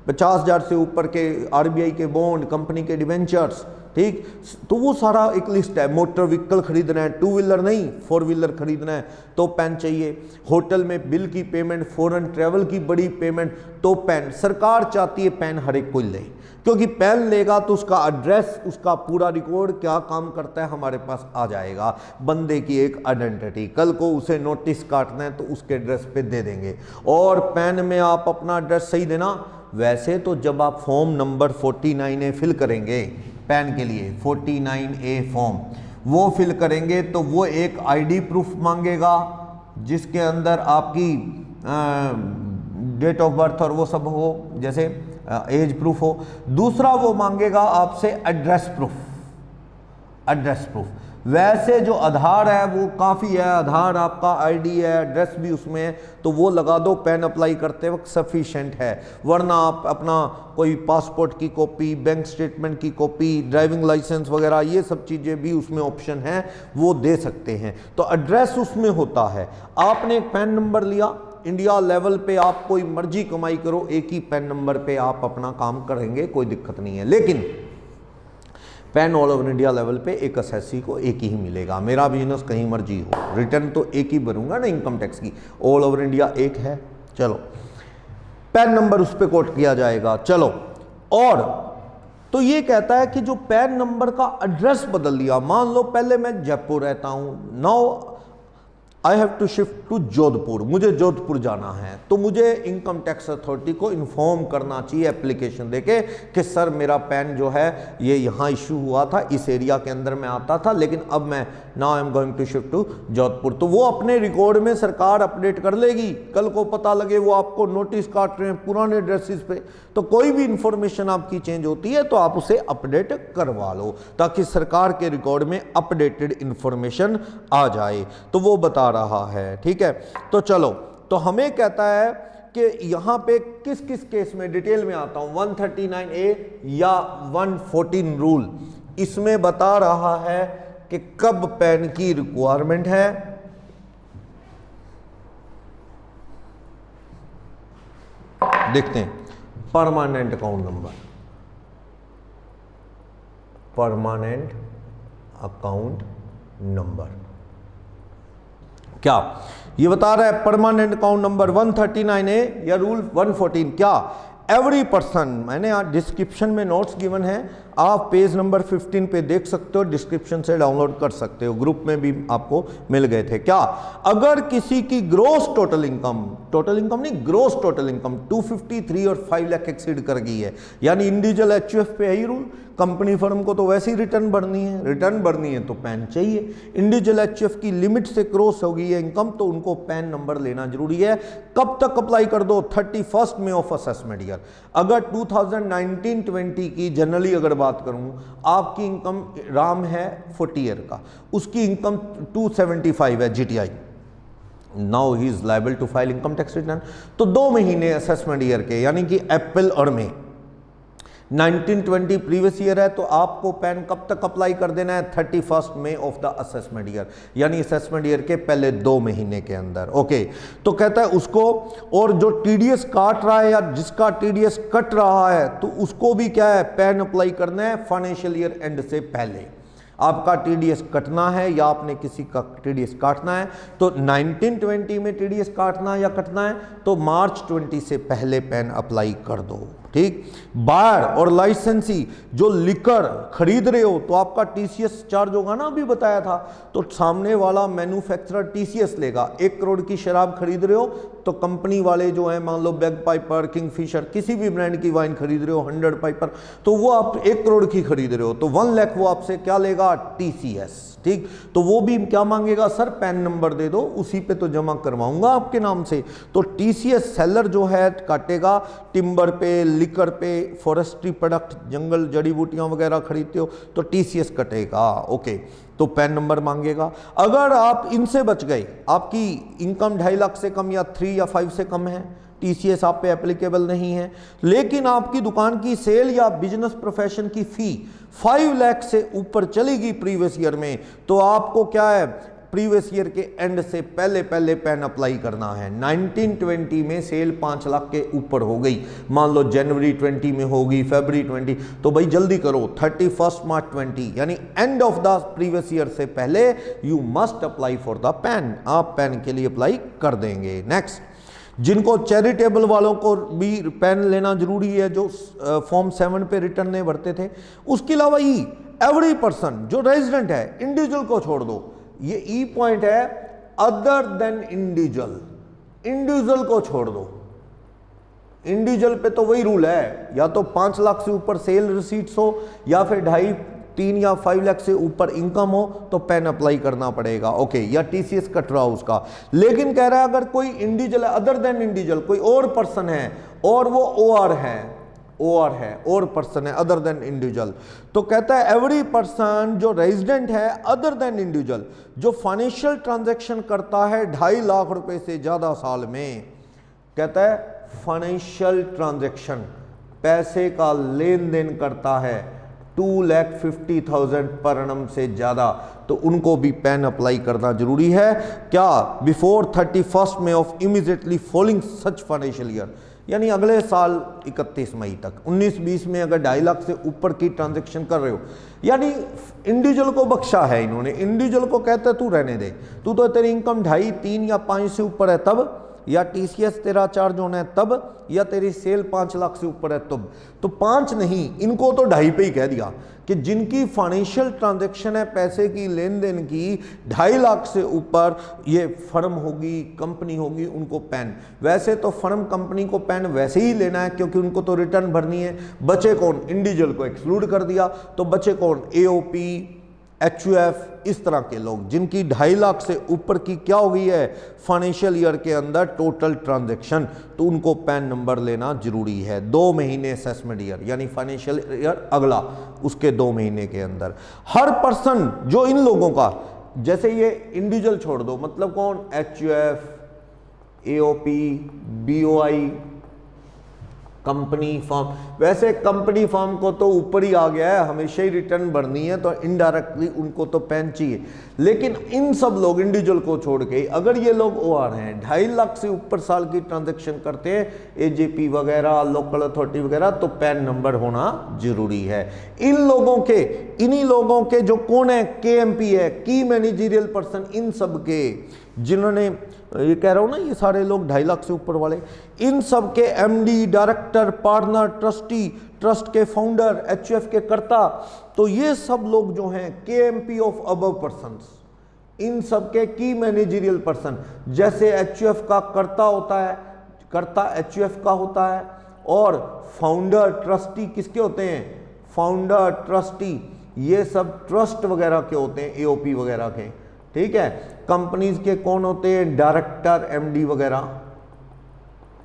50,000 से ऊपर के आरबीआई के बॉन्ड, कंपनी के डिवेंचर्स, ठीक, तो वो सारा एक लिस्ट है। मोटर व्हीकल खरीदना है, 2 व्हीलर नहीं 4 व्हीलर खरीदना है तो पैन चाहिए। होटल में बिल की पेमेंट, फॉरेन ट्रैवल की बड़ी पेमेंट, तो पैन। सरकार चाहती है पैन हर एक को ले, क्योंकि पैन लेगा तो उसका एड्रेस, उसका पूरा रिकॉर्ड, क्या काम करता है हमारे पास आ जाएगा, बंदे की एक आइडेंटिटी। कल को उसे नोटिस काटना है तो उसके एड्रेस पे दे देंगे। और पैन में आप अपना एड्रेस सही देना। वैसे तो जब आप फॉर्म नंबर 49A फिल करेंगे पैन के लिए, 49A फॉर्म वो फिल करेंगे तो वो एक आईडी प्रूफ मांगेगा जिसके अंदर आपकी डेट ऑफ बर्थ और वो सब हो, जैसे एज प्रूफ हो। दूसरा वो मांगेगा आपसे एड्रेस प्रूफ, एड्रेस प्रूफ। वैसे जो आधार है वो काफ़ी है, आधार आपका आईडी है, एड्रेस भी उसमें है, तो वो लगा दो, पैन अप्लाई करते वक्त सफिशेंट है। वरना आप अपना कोई पासपोर्ट की कॉपी, बैंक स्टेटमेंट की कॉपी, ड्राइविंग लाइसेंस वगैरह ये सब चीज़ें भी उसमें ऑप्शन है, वो दे सकते हैं। तो एड्रेस उसमें होता है। आपने एक पैन नंबर लिया, इंडिया लेवल पे आप कोई मर्जी कमाई करो, एक ही पैन नंबर पे आप अपना काम करेंगे, कोई दिक्कत नहीं है। लेकिन pan all over India level पे एक असेसी को एक ही मिलेगा। मेरा बिजनेस कहीं मर्जी हो, रिटर्न तो एक ही भरूंगा ना इनकम टैक्स की, ऑल ओवर इंडिया एक है। चलो, पैन नंबर उस पर कोट किया जाएगा। चलो, और तो ये कहता है कि जो पैन नंबर का एड्रेस बदल दिया, मान लो पहले मैं जयपुर रहता हूँ, now I have to shift to Jodhpur, मुझे जोधपुर जाना है, तो मुझे इनकम टैक्स अथॉरिटी को इन्फॉर्म करना चाहिए एप्लीकेशन देके कि सर मेरा पैन जो है ये यहाँ इशू हुआ था, इस एरिया के अंदर में आता था, लेकिन अब मैं now I am going to shift to Jodhpur. तो वो अपने रिकॉर्ड में सरकार अपडेट कर लेगी। कल को पता लगे वो आपको नोटिस काट रहे हैं पुराने एड्रेसेस पे, तो कोई भी इंफॉर्मेशन आपकी चेंज होती है तो आप उसे अपडेट करवा लो, ताकि सरकार के रिकॉर्ड में अपडेटेड इंफॉर्मेशन आ जाए। तो वो बता रहा है, ठीक है। तो चलो, तो हमें कहता है कि यहां पे किस किस केस में, डिटेल में आता हूं, 139A या 114 रूल, इसमें बता रहा है कि कब पैन की रिक्वायरमेंट है। देखते हैं, permanent account number, permanent account number क्या ये बता रहा है, परमानेंट अकाउंट नंबर 139A या रूल 114 क्या, एवरी पर्सन, मैंने यहाँ डिस्क्रिप्शन में नोट्स गिवन है, आप पेज नंबर 15 पे देख सकते हो, डिस्क्रिप्शन से डाउनलोड कर सकते हो, ग्रुप में भी आपको मिल गए थे। क्या, अगर किसी की ग्रोस टोटल इनकम नहीं, ग्रोस टोटल इनकम 253 और 5 लाख एक्सीड कर गई है, यानी इंडिविजुअल एचयूएफ पे है ही रूल, कंपनी फर्म को तो वैसे ही रिटर्न भरनी है तो पैन चाहिए। इंडिविजुअल एचयूएफ की लिमिट से क्रॉस हो गई है इनकम, तो उनको पैन नंबर लेना जरूरी है। कब तक अप्लाई कर दो, 31 मई ऑफ असेसमेंट ईयर। अगर 2019-20 की जनरली अगर बात करूं, आपकी इनकम राम है 40 ईयर का, उसकी इनकम 275 है GTI, now he is liable to file income tax return. तो 2 महीने असेसमेंट ईयर के, यानी कि अप्रैल और मई, 1920 प्रीवियस ईयर है, तो आपको पैन कब तक अप्लाई कर देना है, 31 May of the assessment year, यानी असेसमेंट ईयर के पहले 2 महीने के अंदर। ओके, तो कहता है उसको, और जो टीडीएस काट रहा है या जिसका टीडीएस कट रहा है, तो उसको भी क्या है, पैन अप्लाई करना है फाइनेंशियल ईयर एंड से पहले। आपका टीडीएस कटना है या आपने किसी का टीडीएस काटना है, तो 1920 में टीडीएस काटना है या कटना है, तो मार्च 20 से पहले पैन अप्लाई कर दो, ठीक। बायर और लाइसेंसी जो लिकर खरीद रहे हो, तो आपका टीसीएस चार्ज होगा ना, अभी बताया था, तो सामने वाला मैन्युफैक्चरर टीसीएस लेगा। 1 करोड़ की शराब खरीद रहे हो, तो कंपनी वाले जो है, मान लो बैग पाइपर, किंगफिशर, किसी भी ब्रांड की वाइन खरीद रहे हो, 100 पाइपर, तो वो आप 1 करोड़ की खरीद रहे हो, तो 1 लाख वो आपसे क्या लेगा, टीसीएस, ठीक। तो वो भी क्या मांगेगा, सर पैन नंबर दे दो, उसी पे तो जमा करवाऊंगा आपके नाम से। तो टीसीएस सेलर जो है काटेगा, टिम्बर पे, लिकर पे, फॉरेस्ट्री प्रोडक्ट, जंगल जड़ी बूटियां वगैरह खरीदते हो तो टीसीएस कटेगा। ओके, तो पैन नंबर मांगेगा। अगर आप इनसे बच गए, आपकी इनकम 2.5 लाख से कम या 3 या 5 से कम है, टीसीएस आप पे एप्लीकेबल नहीं है, लेकिन आपकी दुकान की सेल या बिजनेस प्रोफेशन की फी 5 लाख से ऊपर चलेगी प्रीवियस ईयर में, तो आपको क्या है, प्रीवियस ईयर के एंड से पहले पैन अप्लाई करना है। 1920 में सेल 5 लाख के ऊपर हो गई, मान लो जनवरी 20 में होगी, फरवरी 20, तो भाई जल्दी करो, 31 मार्च 20 यानी end of the previous year से पहले you must apply for the pan, आप पैन के लिए अप्लाई कर देंगे। नेक्स्ट, जिनको चैरिटेबल वालों को भी पैन लेना जरूरी है, जो फॉर्म 7 पे रिटर्न नहीं भरते थे। उसके अलावा ई एवरी पर्सन जो रेजिडेंट है, इंडिविजुअल को छोड़ दो, ये ई पॉइंट है, अदर देन इंडिविजुअल को छोड़ दो। इंडिविजुअल पे तो वही रूल है, या तो 5 लाख से ऊपर सेल रिसीट्स हो, या फिर 2.5, 3 या 5 लाख से ऊपर इनकम हो, तो पैन अप्लाई करना पड़ेगा। ओके, या टीसीएस कट रहा हो उसका। लेकिन कह रहा है अगर कोई इंडिविजुअल है, अदर देन इंडिविजुअल, कोई और पर्सन है, और वो ओआर है, और पर्सन है अदर देन इंडिविजुअल, तो कहता है एवरी पर्सन जो रेजिडेंट है अदर देन इंडिविजुअल, जो फाइनेंशियल ट्रांजैक्शन करता है 2.5 लाख रुपए से ज्यादा साल में, कहता है फाइनेंशियल ट्रांजैक्शन, पैसे का लेन देन करता है 2,50,000 पर annum से ज्यादा, तो उनको भी पैन अप्लाई करना जरूरी है। क्या, before 31 May of immediately following such financial year, यानी अगले साल 31 मई तक। 19-20 में अगर 2.5 लाख से ऊपर की ट्रांजैक्शन कर रहे हो, यानी इंडिविजुअल को बख्शा है इन्होंने, इंडिविजुअल को कहते तू रहने दे, तू तो तेरी इनकम 2.5, 3 या 5 से ऊपर है तब, या टीसीएस तेरा चार्ज होना है तब, या तेरी सेल 5 लाख से ऊपर है तब। तो 5 नहीं, इनको तो 2.5 पे ही कह दिया कि जिनकी फाइनेंशियल ट्रांजैक्शन है पैसे की लेन देन की 2.5 लाख से ऊपर, ये फर्म होगी, कंपनी होगी, उनको पैन। वैसे तो फर्म कंपनी को पैन वैसे ही लेना है क्योंकि उनको तो रिटर्न भरनी है। बचे कौन? इंडिविजुअल को एक्सक्लूड कर दिया, तो बचे कौन? एओपी, एचयूएफ, इस तरह के लोग जिनकी 2.5 लाख से ऊपर की क्या हो गई है फाइनेंशियल ईयर के अंदर टोटल ट्रांजैक्शन, तो उनको पैन नंबर लेना जरूरी है। 2 महीने असेसमेंट ईयर यानी फाइनेंशियल ईयर अगला, उसके 2 महीने के अंदर हर पर्सन जो इन लोगों का, जैसे ये इंडिविजुअल छोड़ दो, मतलब कौन? HUF, AOP, BOI, company form. वैसे कंपनी फॉर्म को तो ऊपर ही आ गया है, हमेशा ही रिटर्न भरनी है, तो इनडायरेक्टली उनको तो पैन चाहिए। लेकिन इन सब लोग इंडिविजुअल को छोड़ के अगर ये लोग ओआर हैं, 2.5 लाख से ऊपर साल की ट्रांजैक्शन करते हैं, एजेपी वगैरह, लोकल अथॉरिटी वगैरह, तो पैन नंबर होना जरूरी है। इन लोगों के, इन्हीं लोगों के जो कौन है? केएमपी है, की मैनेजरियल पर्सन, इन सब के जिन्होंने, ये कह रहा हूं ना, ये सारे लोग 2.5 लाख से ऊपर वाले, इन सब के MD, director, partner, trustee, trust के फाउंडर, एचयूएफ के कर्ता, तो ये सब लोग जो हैं केएमपी ऑफ अबव पर्संस, इन सब के की मैनेजरियल पर्सन। जैसे एचयूएफ का कर्ता होता है, कर्ता एचयूएफ का होता है, और फाउंडर, ट्रस्टी किसके होते हैं? फाउंडर, ट्रस्टी, ये सब ट्रस्ट वगैरह के होते हैं, एओपी वगैरह के, ठीक है। कंपनीज के कौन होते हैं? डायरेक्टर, एमडी वगैरह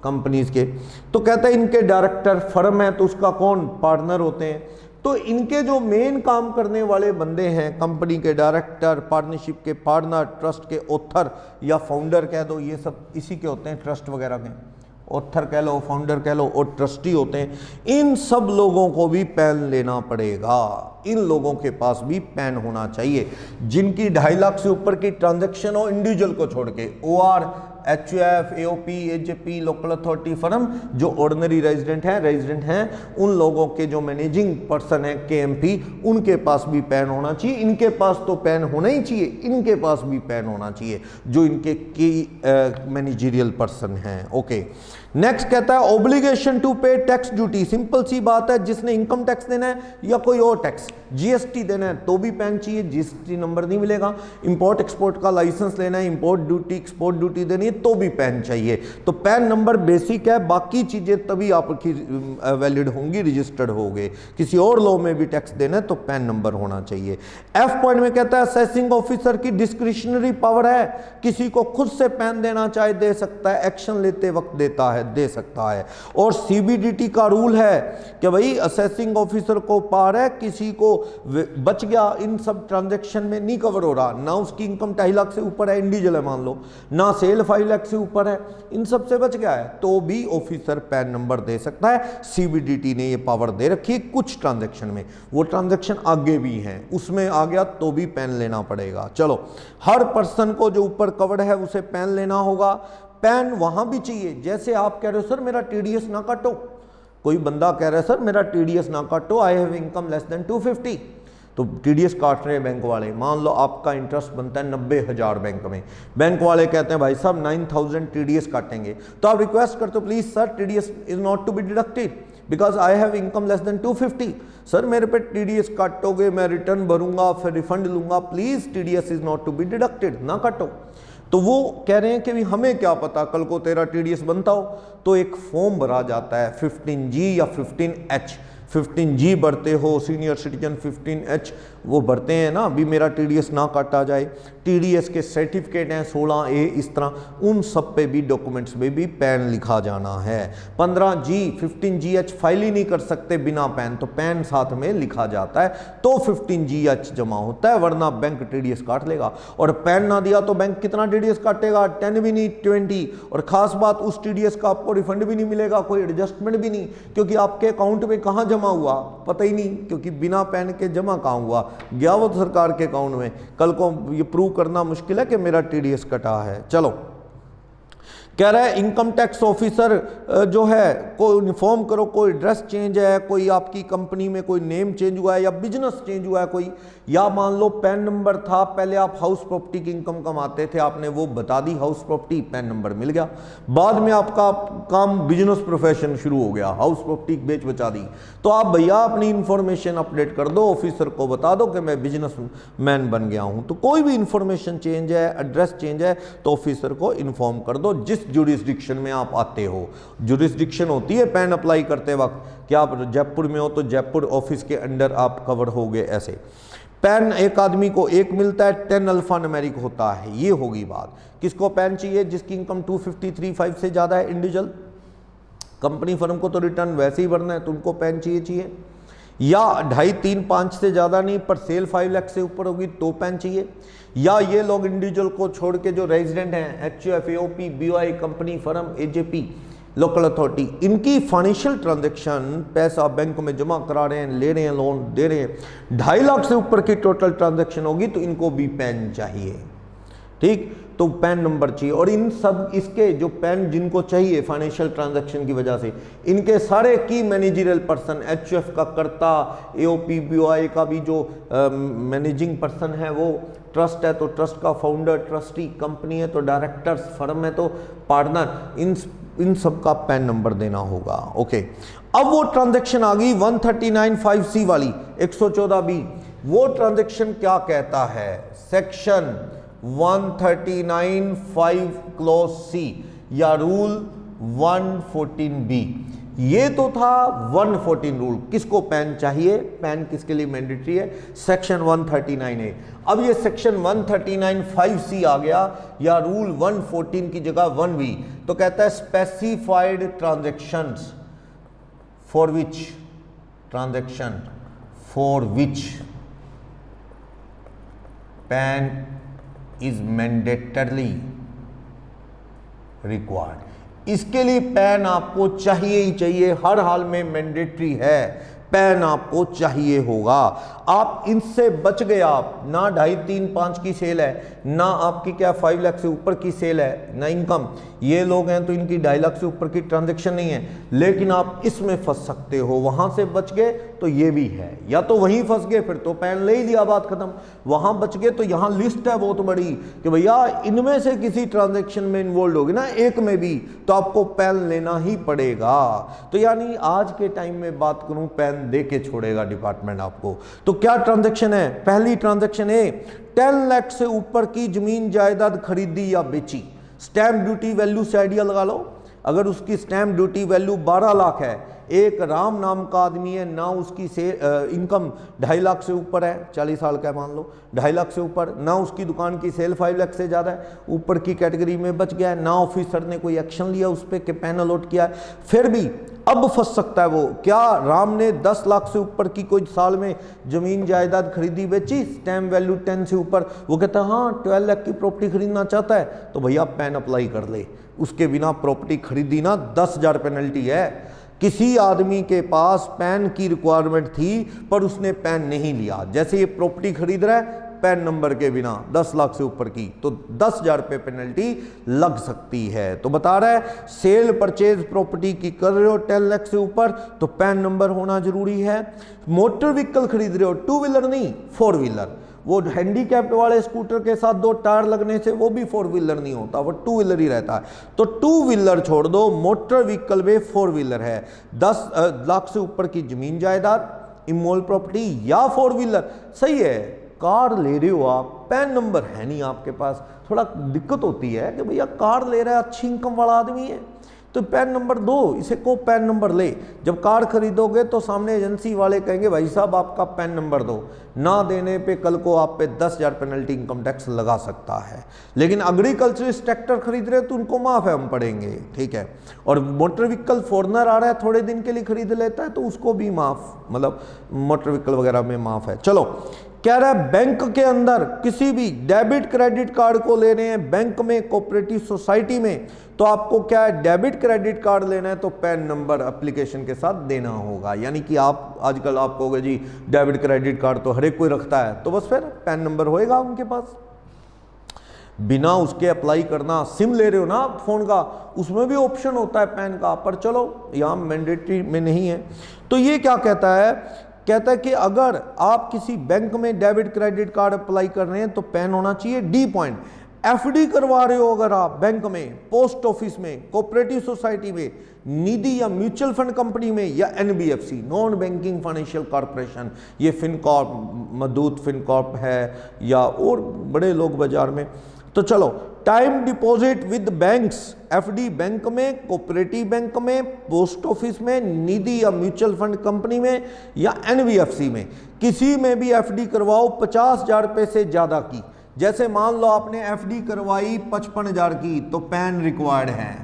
कंपनीज के। तो कहते हैं इनके डायरेक्टर, फर्म है तो उसका कौन? पार्टनर होते हैं। तो इनके जो मेन काम करने वाले बंदे हैं, कंपनी के डायरेक्टर, पार्टनरशिप के पार्टनर, ट्रस्ट के ऑथर या फाउंडर कह दो, ये सब इसी के होते हैं, ट्रस्ट वगैरह के ऑथर कह लो, फाउंडर कह लो, और ट्रस्टी होते हैं। इन सब लोगों को भी पैन लेना पड़ेगा, इन लोगों के पास भी पैन होना चाहिए। जिनकी 2.5 लाख से ऊपर की ट्रांजैक्शन हो, इंडिविजुअल को छोड़ के, OR, HUF, AOP, AJP, local authority firm, जो ऑर्डिनरी रेजिडेंट हैं, उन लोगों के जो मैनेजिंग पर्सन है केएमपी, उनके पास भी पैन होना चाहिए। इनके पास तो पैन होना ही चाहिए, इनके पास भी पैन होना चाहिए, जो इनके की मैनेजरियल पर्सन हैं। ओके, नेक्स्ट कहता है ऑब्लिगेशन टू पे टैक्स ड्यूटी। सिंपल सी बात है, जिसने इनकम टैक्स देना है या कोई और टैक्स, जीएसटी देना है तो भी पैन चाहिए, जीएसटी नंबर नहीं मिलेगा। इंपोर्ट एक्सपोर्ट का लाइसेंस लेना है, इंपोर्ट ड्यूटी, एक्सपोर्ट ड्यूटी देनी है तो भी पैन चाहिए। तो पैन नंबर बेसिक है, बाकी चीजें तभी आपकी वैलिड होंगी, रजिस्टर्ड होंगे। किसी और लॉ में भी टैक्स देना है तो पैन नंबर होना चाहिए। एफ पॉइंट में कहता है असेसिंग ऑफिसर की डिस्क्रिशनरी पावर है, किसी को खुद से पैन देना चाहे दे सकता है, एक्शन लेते वक्त देता है, दे सकता है। और सीबीडीटी का रूल है कि भाई असेसिंग ऑफिसर को पावर है, किसी को बच गया, इन सब ट्रांजैक्शन में नहीं कवर हो रहा, ना उसकी इनकम 2.5 लाख से ऊपर है, इंडिविजुअल है मान लो, ना सेल 5 लाख से ऊपर है, इन सब से बच गया है, तो भी ऑफिसर पैन नंबर दे सकता है। सीबीडीटी ने ये पावर दे रखी है कुछ ट्रांजैक्शन में, वो ट्रांजैक्शन आगे भी हैं, उसमें आ गया तो भी पैन लेना पड़ेगा। चलो, हर पर्सन को जो ऊपर कवर्ड है उसे पैन लेना होगा। पैन वहां भी चाहिए, जैसे आप कह रहे हो सर मेरा टीडीएस ना काटो, कोई बंदा कह रहा है सर मेरा टीडीएस ना काटो, आई हैव इनकम लेस देन 250, तो टीडीएस काट रहे हैं बैंक वाले। मान लो आपका इंटरेस्ट बनता है 90,000 बैंक में, बैंक वाले कहते हैं भाई साहब 9,000 टीडीएस काटेंगे, तो आप रिक्वेस्ट करते हो please sir TDS is not to be deducted because I have income less than 250, sir मेरे पे टीडीएस काटोगे, मैं रिटर्न भरूंगा, फिर रिफंड लूंगा, please TDS is not to be deducted, ना काटो। तो वो कह रहे हैं कि हमें क्या पता कल को तेरा टीडीएस बनता हो, तो एक फॉर्म भरा जाता है 15G या 15H। 15G भरते हो सीनियर सिटीजन, 15H वो भरते हैं ना, भी मेरा टीडीएस ना काटा जाए। टीडीएस के सर्टिफिकेट हैं 16A, इस तरह उन सब पे भी डॉक्यूमेंट्स में भी पैन लिखा जाना है। 15G 15GH फाइल ही नहीं कर सकते बिना पैन, तो पैन साथ में लिखा जाता है तो 15GH जमा होता है, वरना बैंक टीडीएस काट लेगा। और पैन ना दिया तो बैंक कितना टीडीएस काटेगा? 10 भी नहीं 20। और खास बात उस टीडीएस का आपको रिफंड भी नहीं मिलेगा, कोई एडजस्टमेंट भी नहीं, क्योंकि आपके अकाउंट में कहाँ जमा हुआ पता ही नहीं, क्योंकि बिना पैन के जमा कहाँ हुआ, गया वो सरकार के अकाउंट में। कल को ये प्रूव करना मुश्किल है कि मेरा टीडीएस कटा है। चलो, कह रहा है इनकम टैक्स ऑफिसर जो है को इन्फॉर्म करो, कोई एड्रेस चेंज है, कोई आपकी कंपनी में कोई नेम चेंज हुआ है या बिजनेस चेंज हुआ है कोई, या मान लो पैन नंबर था, पहले आप हाउस प्रॉपर्टी की इनकम कमाते थे, आपने वो बता दी हाउस प्रॉपर्टी, पैन नंबर मिल गया, बाद में आपका काम बिजनेस प्रोफेशन शुरू हो गया, हाउस प्रॉपर्टी बेच बचा दी, तो आप भैया अपनी इंफॉर्मेशन अपडेट कर दो, ऑफिसर को बता दो कि मैं बिजनेस मैन बन गया हूं। तो कोई भी इंफॉर्मेशन चेंज है, एड्रेस चेंज है, तो ऑफिसर को इन्फॉर्म कर दो जिस जुरिस्डिक्शन में आप आते हो। जुरिस्डिक्शन होती है पैन अप्लाई करते वक्त कि आप जयपुर में हो तो जयपुर ऑफिस के अंडर आप कवर हो गए। ऐसे पैन एक आदमी को एक मिलता है, 10 अल्फा न्यूमेरिक होता है। ये होगी बात। किसको पैन चाहिए? जिसकी इनकम 253.5 से ज़्यादा है इंडिविजुअल। कंपनी फर्म को तो रिटर्न वैसे ही भरना है, तो उनको पैन चाहिए। या 2.5, 3, 5 से ज़्यादा नहीं, पर सेल 5 लाख से ऊपर होगी तो पैन चाहिए। या ये लोग इंडिविजुअल को छोड़ के जो रेजिडेंट हैं, HUF, AOP, BOI, company firm, AJP, local authority, इनकी फाइनेंशियल ट्रांजैक्शन, पैसा बैंक में जमा करा रहे हैं, ले रहे हैं, लोन दे रहे हैं, 2.5 लाख से ऊपर की टोटल ट्रांजैक्शन होगी तो इनको भी पैन चाहिए। ठीक, तो पैन नंबर चाहिए। और इन सब इसके जो पैन जिनको चाहिए फाइनेंशियल ट्रांजैक्शन की वजह से, इनके सारे की मैनेजरियल पर्सन, HUF का कर्ता, AOP, BOI का भी जो मैनेजिंग पर्सन है, वो ट्रस्ट है तो ट्रस्ट का फाउंडर, ट्रस्टी, कंपनी है तो डायरेक्टर्स, फर्म है तो पार्टनर, इन सब का पैन नंबर देना होगा। ओके, अब वो ट्रांजैक्शन आ गई 139(5)(c) वाली, 114(b). वो ट्रांजैक्शन क्या कहता है? सेक्शन 139(5) क्लॉज C या रूल 114(b). ये तो था 114 रूल। किसको पैन चाहिए? पैन किसके लिए मैंडेटरी है? Section 139A। अब ये सेक्शन 139(5)(c) आ गया, या रूल 114 की जगह 1B। तो कहता है specified transactions for which, transaction for which pan is mandatorily required. इसके लिए पैन आपको चाहिए ही चाहिए, हर हाल में मैंडेटरी है, पैन आपको चाहिए होगा। आप इनसे बच गए, आप ना 2.5, 3, 5 की सेल है, ना आपकी क्या 5 लाख से ऊपर की सेल है, ना इनकम, ये लोग हैं तो इनकी 2.5 लाख से ऊपर की ट्रांजैक्शन नहीं है, लेकिन आप इसमें फंस सकते हो। वहां से बच गए तो ये भी है, या तो वहीं फंस गए फिर तो पैन ले ही लिया, बात खत्म। वहां बच गए तो यहाँ लिस्ट है बहुत बड़ी कि भैया इनमें से किसी ट्रांजैक्शन में इन्वॉल्व होगी ना, एक में भी, तो आपको पैन लेना ही पड़ेगा। तो यानी आज के टाइम में बात करूं, पैन दे के छोड़ेगा डिपार्टमेंट आपको। तो क्या ट्रांजैक्शन है? पहली ट्रांजैक्शन है 10 लाख से ऊपर की जमीन जायदाद खरीदी या बेची। स्टैंप ड्यूटी वैल्यू से आइडिया लगा लो। अगर उसकी स्टैंप ड्यूटी वैल्यू 12 लाख है, एक राम नाम का आदमी है, ना उसकी से इनकम 2.5 लाख से ऊपर है, 40 साल का है मान लो, 2.5 लाख से ऊपर, ना उसकी दुकान की सेल 5 लाख से ज़्यादा है, ऊपर की कैटेगरी में बच गया है, ना ऑफिसर ने कोई एक्शन लिया उस पर कि पैन अलॉट किया है, फिर भी अब फंस सकता है वो। क्या राम ने 10 लाख से ऊपर की कोई साल में जमीन जायदाद खरीदी बेची, स्टैम्प वैल्यू 10 से ऊपर, वो कहता है हाँ 12 लाख की प्रॉपर्टी खरीदना चाहता है, तो भैया पैन अप्लाई कर ले। उसके बिना प्रॉपर्टी खरीदी ना 10,000 पेनल्टी है। किसी आदमी के पास पैन की रिक्वायरमेंट थी पर उसने पैन नहीं लिया, जैसे ये प्रॉपर्टी खरीद रहा है पैन नंबर के बिना 10 लाख से ऊपर की, तो 10,000 रुपये पेनल्टी लग सकती है। तो बता रहा है सेल परचेज प्रॉपर्टी की कर रहे हो 10 लाख से ऊपर तो पैन नंबर होना जरूरी है। मोटर व्हीकल खरीद रहे हो, 2 व्हीलर नहीं 4 व्हीलर, वो हैंडीकैप्ड वाले स्कूटर के साथ 2 टायर लगने से वो भी 4 व्हीलर नहीं होता, वो 2 व्हीलर ही रहता है। तो 2 व्हीलर छोड़ दो, मोटर व्हीकल में 4 व्हीलर है, 10 लाख से ऊपर की जमीन जायदाद, इमोल प्रॉपर्टी या 4 व्हीलर, सही है। कार ले रहे हो आप, पैन नंबर है नहीं आपके पास, थोड़ा दिक्कत होती है कि भैया कार ले रहा है, अच्छी इनकम वाला आदमी है, तो पैन नंबर दो, इसे को पैन नंबर ले। जब कार खरीदोगे तो सामने एजेंसी वाले कहेंगे भाई साहब आपका पैन नंबर दो, ना देने पे कल को आप पे 10,000 पेनल्टी इनकम टैक्स लगा सकता है। लेकिन एग्रीकल्चरिस्ट ट्रैक्टर खरीद रहे तो उनको माफ़ है, हम पढ़ेंगे, ठीक है। और मोटर व्हीकल फॉरनर आ रहा है थोड़े दिन के लिए खरीद लेता है तो उसको भी माफ़, मतलब मोटर व्हीकल वगैरह में माफ़ है। चलो, कह रहा है बैंक के अंदर किसी भी डेबिट क्रेडिट कार्ड को ले रहे हैं, बैंक में, कोऑपरेटिव सोसाइटी में, तो आपको क्या है डेबिट क्रेडिट कार्ड लेना है तो पैन नंबर एप्लीकेशन के साथ देना होगा। यानी कि आप आजकल आप कहोगे जी डेबिट क्रेडिट कार्ड तो हर एक कोई रखता है, तो बस फिर पैन नंबर होएगा उनके पास। बिना उसके अप्लाई करना, सिम ले रहे हो ना आप फ़ोन का, उसमें भी ऑप्शन होता है पैन का, पर चलो यहाँ मैंडेटरी में नहीं है। तो ये क्या कहता है, कहता है कि अगर आप किसी बैंक में डेबिट क्रेडिट कार्ड अप्लाई कर रहे हैं तो पैन होना चाहिए। डी पॉइंट, एफडी करवा रहे हो अगर आप बैंक में, पोस्ट ऑफिस में, कोऑपरेटिव सोसाइटी में, निधि या म्यूचुअल फंड कंपनी में, या NBFC non banking financial corporation, ये फिनकॉर्प, मदूत फिनकॉर्प है, या और बड़े लोग बाजार में। तो चलो, time deposit with banks, FD bank में, कोऑपरेटिव बैंक में, पोस्ट ऑफिस में, निधि या म्यूचुअल फंड कंपनी में, या एनबीएफसी में, किसी में भी एफडी करवाओ 50,000 रुपये से ज़्यादा की। जैसे मान लो आपने एफडी करवाई 55,000 की, तो पैन रिक्वायर्ड है,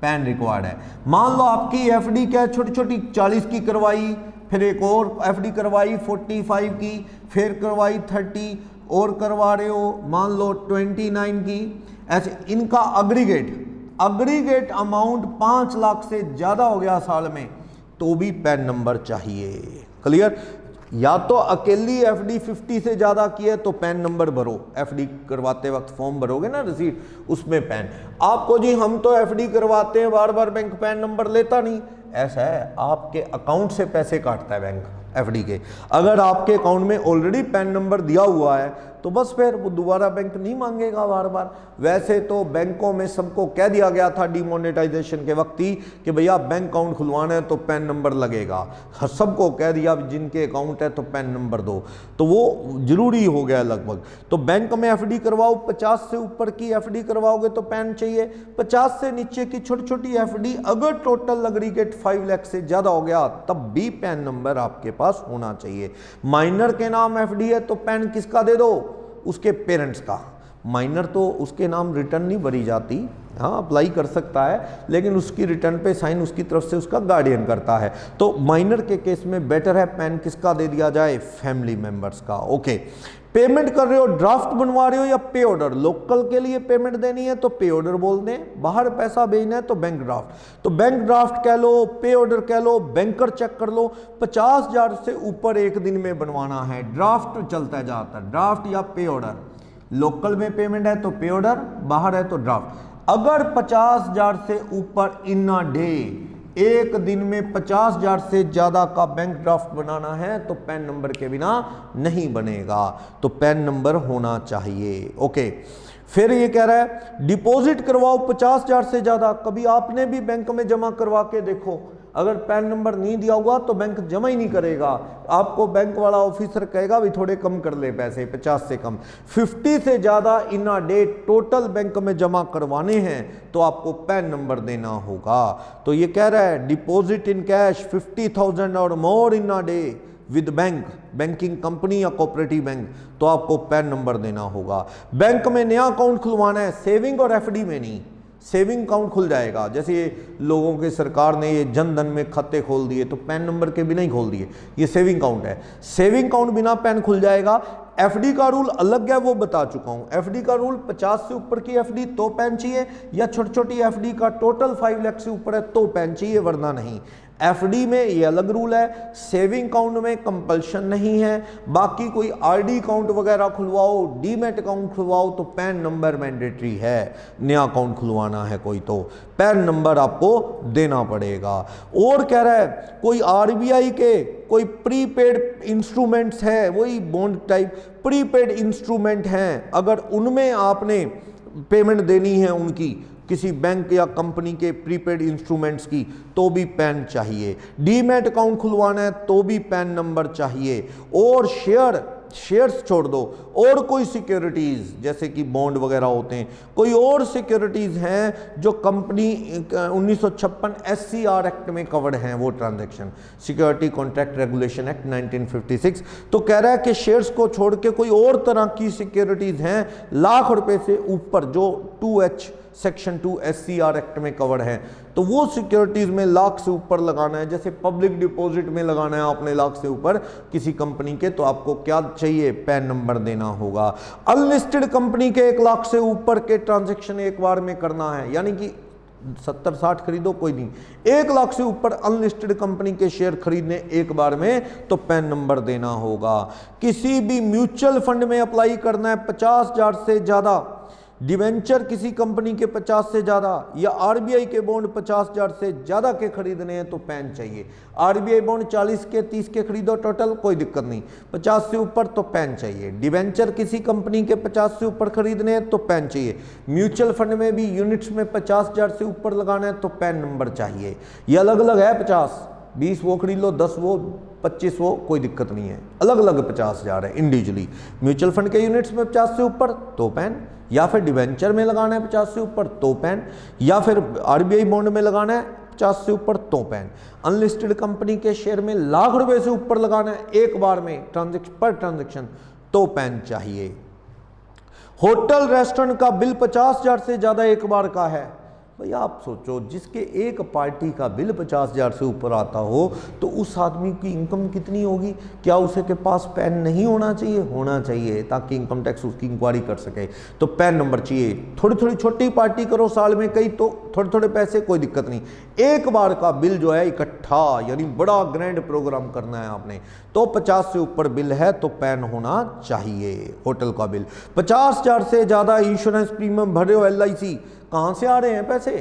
पैन रिक्वायर्ड है। मान लो आपकी एफडी क्या छोटी छोटी 40 की करवाई, फिर एक और एफडी करवाई 45 की, फिर करवाई 30 और करवा रहे हो मान लो 29 की, ऐसे इनका अग्रीगेट अमाउंट 5 लाख से ज़्यादा हो गया साल में, तो भी पैन नंबर चाहिए। क्लियर? या तो अकेली एफडी 50 से ज़्यादा की है तो पैन नंबर भरो, एफडी करवाते वक्त फॉर्म भरोगे ना रिसीट, उसमें पैन। आपको जी हम तो एफडी करवाते हैं बार बार बैंक पैन नंबर लेता नहीं, ऐसा है आपके अकाउंट से पैसे काटता है बैंक एफडी के। अगर आपके अकाउंट में ऑलरेडी पैन नंबर दिया हुआ है तो बस फिर वो दोबारा बैंक नहीं मांगेगा बार बार। वैसे तो बैंकों में सबको कह दिया गया था डिमोनेटाइजेशन के वक्त ही कि भैया बैंक अकाउंट खुलवाना है तो पैन नंबर लगेगा, सबको कह दिया जिनके अकाउंट है तो पैन नंबर दो, तो वो जरूरी हो गया लगभग। तो बैंक में एफडी करवाओ, 50 से ऊपर की एफडी करवाओगे तो पैन चाहिए, 50 से नीचे की छोटी छोटी एफडी अगर टोटल एग्रीगेट 5 लाख से ज़्यादा हो गया तब भी पैन नंबर आपके पास होना चाहिए। माइनर के नाम एफडी है तो पैन किसका दे दो, उसके पेरेंट्स का। माइनर तो उसके नाम रिटर्न नहीं भरी जाती, हाँ अप्लाई कर सकता है लेकिन उसकी रिटर्न पे साइन उसकी तरफ से उसका गार्डियन करता है। तो माइनर के केस में बेटर है पैन किसका दे दिया जाए, फैमिली मेंबर्स का। ओके, पेमेंट कर रहे हो, ड्राफ्ट बनवा रहे हो या पे ऑर्डर, लोकल के लिए पेमेंट देनी है तो पे ऑर्डर बोल दें, बाहर पैसा भेजना है तो बैंक ड्राफ्ट। तो बैंक ड्राफ्ट कह लो, पे ऑर्डर कह लो, बैंकर चेक कर लो। 50,000 से ऊपर एक दिन में बनवाना है, ड्राफ्ट चलता है ज़्यादातर, ड्राफ्ट या पे ऑर्डर। लोकल में पेमेंट है तो पे ऑर्डर, बाहर है तो ड्राफ्ट। अगर 50,000 से ऊपर इन अ डे, एक दिन में 50,000 से ज़्यादा का बैंक ड्राफ्ट बनाना है तो पैन नंबर के बिना नहीं बनेगा, तो पैन नंबर होना चाहिए। ओके, फिर ये कह रहा है डिपॉजिट करवाओ 50,000 से ज़्यादा। कभी आपने भी बैंक में जमा करवा के देखो, अगर पैन नंबर नहीं दिया हुआ तो बैंक जमा ही नहीं करेगा। आपको बैंक वाला ऑफिसर कहेगा भी थोड़े कम कर ले पैसे, 50 से कम। 50 से ज़्यादा इन अ डे टोटल बैंक में जमा करवाने हैं तो आपको पैन नंबर देना होगा। तो ये कह रहा है डिपॉजिट इन कैश 50,000 और more in a day with bank, banking company या कोऑपरेटिव बैंक, तो आपको पैन नंबर देना होगा। बैंक में नया अकाउंट खुलवाना है, सेविंग और एफडी में नहीं, सेविंग अकाउंट खुल जाएगा। जैसे ये लोगों के सरकार ने ये जन धन में खाते खोल दिए तो पैन नंबर के बिना ही खोल दिए, ये सेविंग अकाउंट है, सेविंग अकाउंट बिना पैन खुल जाएगा। एफडी का रूल अलग है, वो बता चुका हूं। एफडी का रूल 50 से ऊपर की एफडी तो पैन चाहिए, या छोटी छोटी एफडी का टोटल 5 लाख से ऊपर है तो पैन चाहिए, वरना नहीं। एफडी में ये अलग रूल है, सेविंग अकाउंट में कंपल्शन नहीं है। बाकी कोई आरडी अकाउंट वगैरह खुलवाओ, डीमैट अकाउंट खुलवाओ तो पैन नंबर मैंडेटरी है। नया अकाउंट खुलवाना है कोई तो पैन नंबर आपको देना पड़ेगा। और कह रहा है कोई आरबीआई के कोई प्रीपेड इंस्ट्रूमेंट्स है, वही बॉन्ड टाइप प्रीपेड इंस्ट्रूमेंट हैं, अगर उनमें आपने पेमेंट देनी है उनकी किसी बैंक या कंपनी के प्रीपेड इंस्ट्रूमेंट्स की, तो भी पैन चाहिए। डीमैट अकाउंट खुलवाना है तो भी पैन नंबर चाहिए। और शेयर्स छोड़ दो, और कोई सिक्योरिटीज़ जैसे कि बॉन्ड वगैरह होते हैं, कोई और सिक्योरिटीज़ हैं जो कंपनी 1956 SCR एक्ट में कवर्ड हैं, वो transaction, security contract regulation act 1956। तो कह रहा है कि शेयर्स को छोड़ के कोई और तरह की सिक्योरिटीज़ हैं लाख रुपए से ऊपर जो 2H सेक्शन 2 SCR एक्ट में कवर है, तो वो सिक्योरिटीज़ में लाख से ऊपर लगाना है। जैसे पब्लिक डिपॉजिट में लगाना है आपने लाख से ऊपर किसी कंपनी के, तो आपको क्या चाहिए, पैन नंबर देना होगा। अनलिस्टेड कंपनी के 1 लाख से ऊपर के ट्रांजैक्शन एक बार में करना है, यानी कि 70-60 खरीदो कोई नहीं, 1 लाख से ऊपर अनलिस्टेड कंपनी के शेयर खरीदने एक बार में तो पैन नंबर देना होगा। किसी भी म्यूचुअल फंड में अप्लाई करना है 50,000 से ज़्यादा डिवेंचर किसी कंपनी के 50 से ज़्यादा या आरबीआई के बॉन्ड 50,000 से ज़्यादा के खरीदने हैं तो पैन चाहिए। आरबीआई बॉन्ड 40 के 30 के खरीदो टोटल, कोई दिक्कत नहीं, 50 से ऊपर तो पैन चाहिए। डिवेंचर किसी कंपनी के 50 से ऊपर खरीदने हैं तो पैन चाहिए। म्यूचुअल फंड में भी यूनिट्स में 50,000 से ऊपर लगाना है तो पैन नंबर चाहिए। ये अलग अलग है, 50, 20 वो खरीद लो, 10 वो, 25 वो, कोई दिक्कत नहीं है, अलग अलग 50,000 है इंडिविजुअली। म्यूचुअल फंड के यूनिट्स में 50 से ऊपर तो पैन, या फिर डिवेंचर में लगाना है 50 से ऊपर तो पैन, या फिर आरबीआई बॉन्ड में लगाना है 50 से ऊपर तो पैन। अनलिस्टेड कंपनी के शेयर में लाख रुपए से ऊपर लगाना है एक बार में पर ट्रांजेक्शन तो पैन चाहिए। होटल रेस्टोरेंट का बिल 50,000 से ज्यादा एक बार का है, भैया आप सोचो, जिसके एक पार्टी का बिल 50,000 से ऊपर आता हो तो उस आदमी की इनकम कितनी होगी? क्या उसे के पास पैन नहीं होना चाहिए? होना चाहिए, ताकि इनकम टैक्स उसकी इंक्वायरी कर सके। तो पैन नंबर चाहिए। थोड़ी थोड़ी छोटी पार्टी करो साल में कई, तो थोड़े थोड़े पैसे, कोई दिक्कत नहीं। एक बार का बिल जो है इकट्ठा, यानी बड़ा ग्रैंड प्रोग्राम करना है आपने, तो 50 से ऊपर बिल है तो पैन होना चाहिए। होटल का बिल 50,000 से ज्यादा, इंश्योरेंस प्रीमियम भर रहे हो, LIC, कहां से आ रहे हैं पैसे?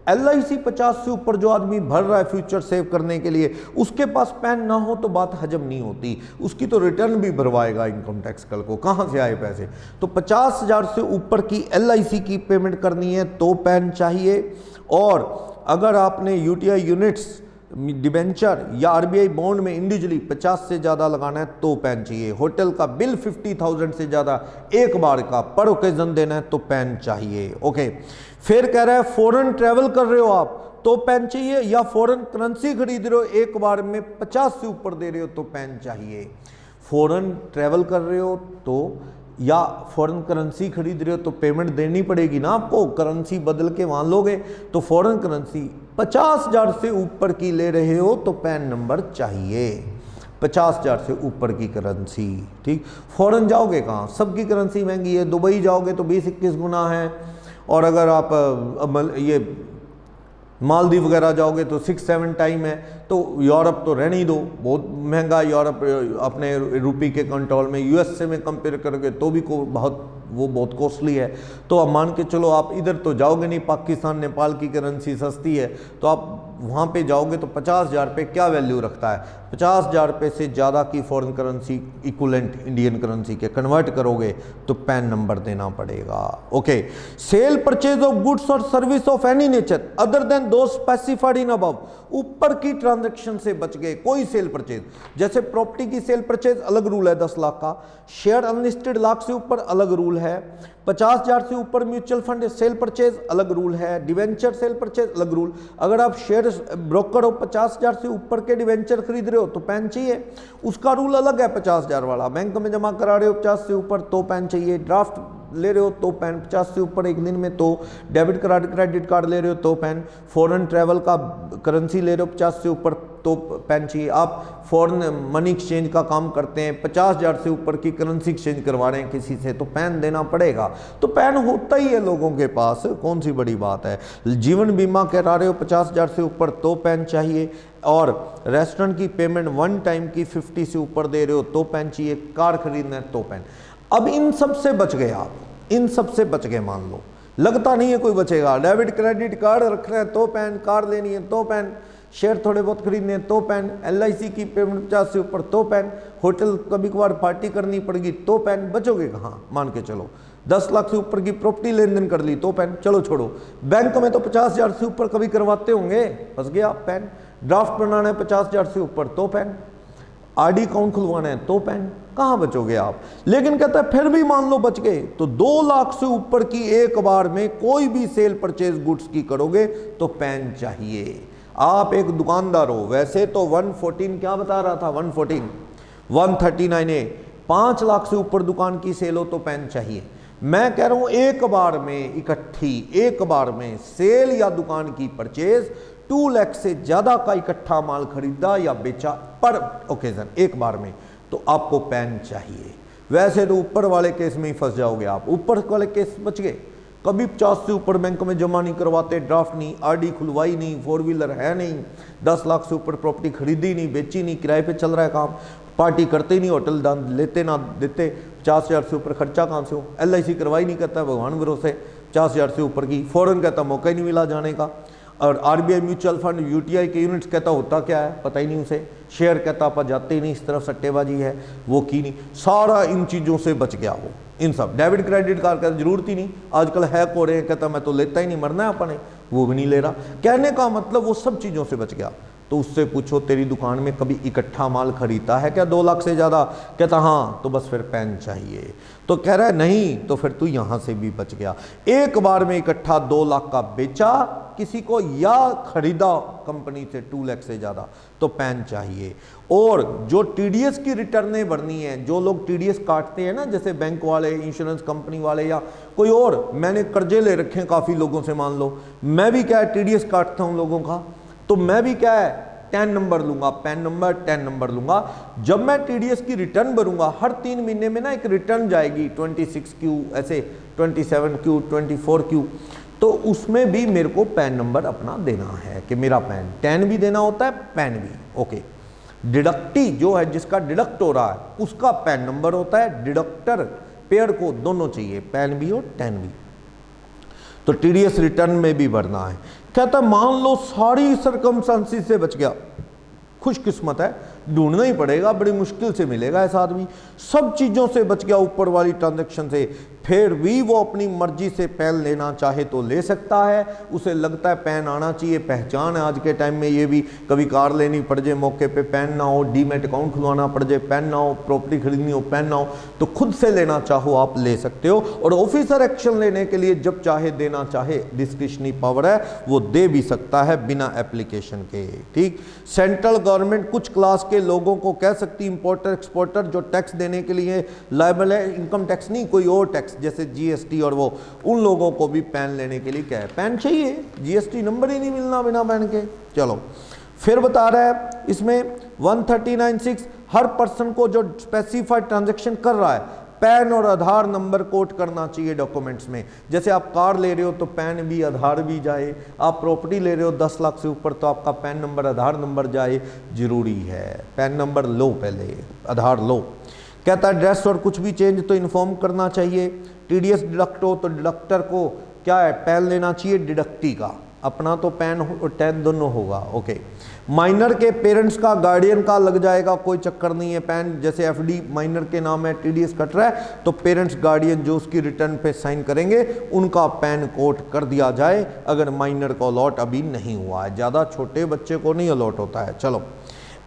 LIC 50 से ऊपर जो आदमी भर रहा है फ्यूचर सेव करने के लिए, उसके पास पैन ना हो तो बात हजम नहीं होती, उसकी तो रिटर्न भी भरवाएगा इनकम टैक्स कल को, कहां से आए पैसे? तो 50,000 से ऊपर की LIC की पेमेंट करनी है तो पैन चाहिए। और अगर आपने यूटीआई यूनिट्स, डिबेंचर या आरबीआई बॉन्ड में इंडिविजुअली 50 से ज़्यादा लगाना है तो पैन चाहिए। होटल का बिल 50,000 से ज़्यादा एक बार का पर ओकेजन देना है तो पैन चाहिए। ओके, फिर कह रहा है फॉरेन ट्रैवल कर रहे हो आप तो पैन चाहिए, या फॉरेन करेंसी खरीद रहे हो एक बार में 50 से ऊपर दे रहे हो तो पैन चाहिए। फॉरेन ट्रैवल कर रहे हो तो, या फॉरेन करेंसी खरीद रहे हो तो पेमेंट देनी पड़ेगी ना आपको, करेंसी बदल के वहां लोगे। तो फॉरेन करेंसी 50,000 से ऊपर की ले रहे हो तो पैन नंबर चाहिए। 50,000 से ऊपर की करेंसी, ठीक। फॉरेन जाओगे कहाँ, सबकी करेंसी महंगी है। दुबई जाओगे तो 20-21 गुना है, और अगर आप ये मालदीव वगैरह जाओगे तो 6-7 टाइम है। तो यूरोप तो रहने ही दो, बहुत महंगा यूरोप अपने रुपये के कंट्रोल में। यूएसए में कंपेयर करोगे तो भी बहुत कॉस्टली है। तो अब मान के चलो आप इधर तो जाओगे नहीं, पाकिस्तान नेपाल की करेंसी सस्ती है, तो आप वहाँ पे जाओगे तो 50,000 रुपये क्या वैल्यू रखता है? 50,000 रुपये से ज़्यादा की foreign currency equivalent Indian currency के कन्वर्ट करोगे तो पैन नंबर देना पड़ेगा। Okay, sale purchase of goods और service of any nature other than those specified in above, ऊपर की ट्रांजैक्शन से बच गए। कोई सेल परचेज, जैसे प्रॉपर्टी की सेल परचेज अलग रूल है 10 लाख का, शेयर अनलिस्टेड लाख से ऊपर अलग रूल है, 50,000 से ऊपर म्यूचुअल फंड सेल परचेज अलग रूल है, डिवेंचर सेल परचेज अलग रूल। अगर आप शेयर ब्रोकर हो, 50,000 से ऊपर के डिवेंचर खरीद रहे हो तो पैन चाहिए, उसका रूल अलग है 50,000 वाला। बैंक में जमा करा रहे हो 50 से ऊपर तो पैन चाहिए। ड्राफ्ट ले रहे हो तो पैन, 50 से ऊपर एक दिन में तो, डेबिट कार्ड क्रेडिट कार्ड ले रहे हो तो पैन, फॉरेन ट्रैवल का करेंसी ले रहे हो 50 से ऊपर तो पैन चाहिए। आप फॉरेन मनी एक्सचेंज का काम करते हैं, 50,000 से ऊपर की करेंसी एक्सचेंज करवा रहे हैं किसी से तो पैन देना पड़ेगा। तो पैन होता ही है लोगों के पास, कौन सी बड़ी बात है। जीवन बीमा करा रहे हो 50,000 से ऊपर तो पैन चाहिए, और रेस्टोरेंट की पेमेंट 1 टाइम की 50 से ऊपर दे रहे हो तो पैन चाहिए, कार खरीदना है तो पैन। अब इन सब से बच गए आप, इन सब से बच गए मान लो, लगता नहीं है कोई बचेगा। डेबिट क्रेडिट कार्ड रख रहे हैं तो पैन, कार लेनी है तो पैन, शेयर थोड़े बहुत खरीदने हैं तो पैन, LIC की पेमेंट 50 से ऊपर तो पैन, होटल कभी कभार पार्टी करनी पड़ेगी तो पैन। बचोगे कहाँ, मान के चलो 10 लाख से ऊपर की प्रॉपर्टी लेन देन कर ली तो पैन, चलो छोड़ो। बैंक में तो 50,000 से ऊपर कभी करवाते होंगे, फंस गया पैन। ड्राफ्ट बनाना है 50,000 से ऊपर तो पैन, RD अकाउंट खुलवाना है तो पैन, कहां बचोगे आप। लेकिन कहता है फिर भी मान लो बच गए तो 2 लाख से ऊपर की एक बार में कोई भी सेल परचेज गुड्स की करोगे तो पैन चाहिए। आप एक दुकानदार हो, वैसे तो 114 क्या बता रहा था, 139A, 5 लाख से ऊपर दुकान की सेल हो तो पैन चाहिए। मैं कह रहा हूं एक बार में इकट्ठी, एक बार में सेल या दुकान की परचेज 2 लाख से ज्यादा का इकट्ठा माल खरीदा या बेचा पर ओकेजन एक बार में, तो आपको पैन चाहिए। वैसे तो ऊपर वाले केस में ही फंस जाओगे आप, ऊपर वाले केस बच गए। कभी 50 से ऊपर बैंक में जमा नहीं करवाते, ड्राफ्ट नहीं, RD खुलवाई नहीं, 4 व्हीलर है नहीं, 10 लाख से ऊपर प्रॉपर्टी खरीदी नहीं, बेची नहीं, किराए पे चल रहा है काम, पार्टी करते ही नहीं, होटल दान लेते ना देते, 50,000 से ऊपर खर्चा कहाँ से हो, LIC करवाई नहीं कहता भगवान भरोसे, 50,000 से ऊपर की फौरन कहता मौका ही नहीं मिला जाने का। और RBI म्यूचुअल फंड UTI के यूनिट्स कहता होता क्या है पता ही नहीं उसे, शेयर कहता आप जाते ही नहीं, इस तरफ सट्टेबाजी है वो की नहीं, सारा इन चीज़ों से बच गया वो। इन सब डेबिट क्रेडिट कार्ड का जरूरत ही नहीं, आजकल हैक हो रहे हैं, कहता मैं तो लेता ही नहीं, मरना है अपने, वो भी नहीं ले रहा। कहने का मतलब वो सब चीज़ों से बच गया। तो उससे पूछो तेरी दुकान में कभी इकट्ठा माल खरीदता है क्या 2 लाख से ज़्यादा, कहता हाँ, तो बस फिर पैन चाहिए, तो कह रहा है नहीं, तो फिर तू यहाँ से भी बच गया। एक बार में इकट्ठा 2 लाख का बेचा किसी को या खरीदा कंपनी से 2 लाख से ज़्यादा, तो पैन चाहिए। और जो TDS की रिटर्नें भरनी है, जो लोग TDS काटते हैं ना, जैसे बैंक वाले, इंश्योरेंस कंपनी वाले या कोई और, मैंने कर्जे ले रखे हैं काफ़ी लोगों से, मान लो मैं भी क्या है TDS काटता हूँ लोगों का, तो मैं भी क्या है 10 नंबर लूंगा, पैन नंबर 10 नंबर लूंगा। जब मैं TDS की रिटर्न भरूंगा, हर 3 महीने में ना एक रिटर्न जाएगी 26Q, ऐसे 27Q, 24Q, तो उसमें भी मेरे को पैन नंबर अपना देना है कि मेरा पैन 10 भी देना होता है, पैन भी। ओके, डिडक्टी जो है जिसका डिडक्ट हो रहा है उसका पैन नंबर होता है, डिडक्टर पेयर को दोनों चाहिए, पैन भी और 10 भी। तो TDS रिटर्न में भी भरना है। कहता मान लो सारी सरकमस्टांसिस से बच गया, खुशकिस्मत है, ढूंढना ही पड़ेगा, बड़ी मुश्किल से मिलेगा ऐसा आदमी, सब चीज़ों से बच गया ऊपर वाली ट्रांजैक्शन से, फिर भी वो अपनी मर्जी से पैन लेना चाहे तो ले सकता है। उसे लगता है पैन आना चाहिए, पहचान है आज के टाइम में, ये भी कभी कार लेनी पड़ जाए मौके पे पैन ना हो, डीमैट अकाउंट खुलवाना पड़ जाए पैन ना हो, प्रॉपर्टी खरीदनी हो पैन ना हो, तो खुद से लेना चाहो आप ले सकते हो। और ऑफिसर एक्शन लेने के लिए जब चाहे देना चाहे, डिस्क्रिशनरी पावर है, वो दे भी सकता है बिना एप्लीकेशन के। ठीक, सेंट्रल गवर्नमेंट कुछ क्लास के लोगों को कह सकती इंपोर्टर एक्सपोर्टर जो टैक्स देने के लिए लायबल है, इनकम टैक्स नहीं कोई और टैक्स जैसे GST और वो, उन लोगों को भी पैन लेने के लिए क्या है, पैन चाहिए, GST नंबर ही नहीं मिलना बिना पैन के। चलो फिर बता रहा है इसमें 139(6) हर पर्सन को जो स्पेसिफाइड ट्रांजैक्शन कर रहा है पैन और आधार नंबर कोट करना चाहिए डॉक्यूमेंट्स में। जैसे आप कार ले रहे हो तो पैन भी आधार भी जाए, आप प्रॉपर्टी ले रहे हो 10 लाख से ऊपर तो आपका पैन नंबर आधार नंबर जाए, जरूरी है। पैन नंबर लो पहले, आधार लो। कहता है एड्रेस और कुछ भी चेंज तो इन्फॉर्म करना चाहिए। TDS डिडक्ट हो तो डिडक्टर को क्या है, पैन लेना चाहिए डिडक्टी का, अपना तो पैन और 10 दोनों होगा। ओके, माइनर के पेरेंट्स का गार्डियन का लग जाएगा, कोई चक्कर नहीं है। पैन जैसे FD माइनर के नाम है, TDS कट रहा है तो पेरेंट्स गार्डियन जो उसकी रिटर्न पे साइन करेंगे उनका पैन कोट कर दिया जाए, अगर माइनर को अलॉट अभी नहीं हुआ है, ज़्यादा छोटे बच्चे को नहीं अलॉट होता है। चलो,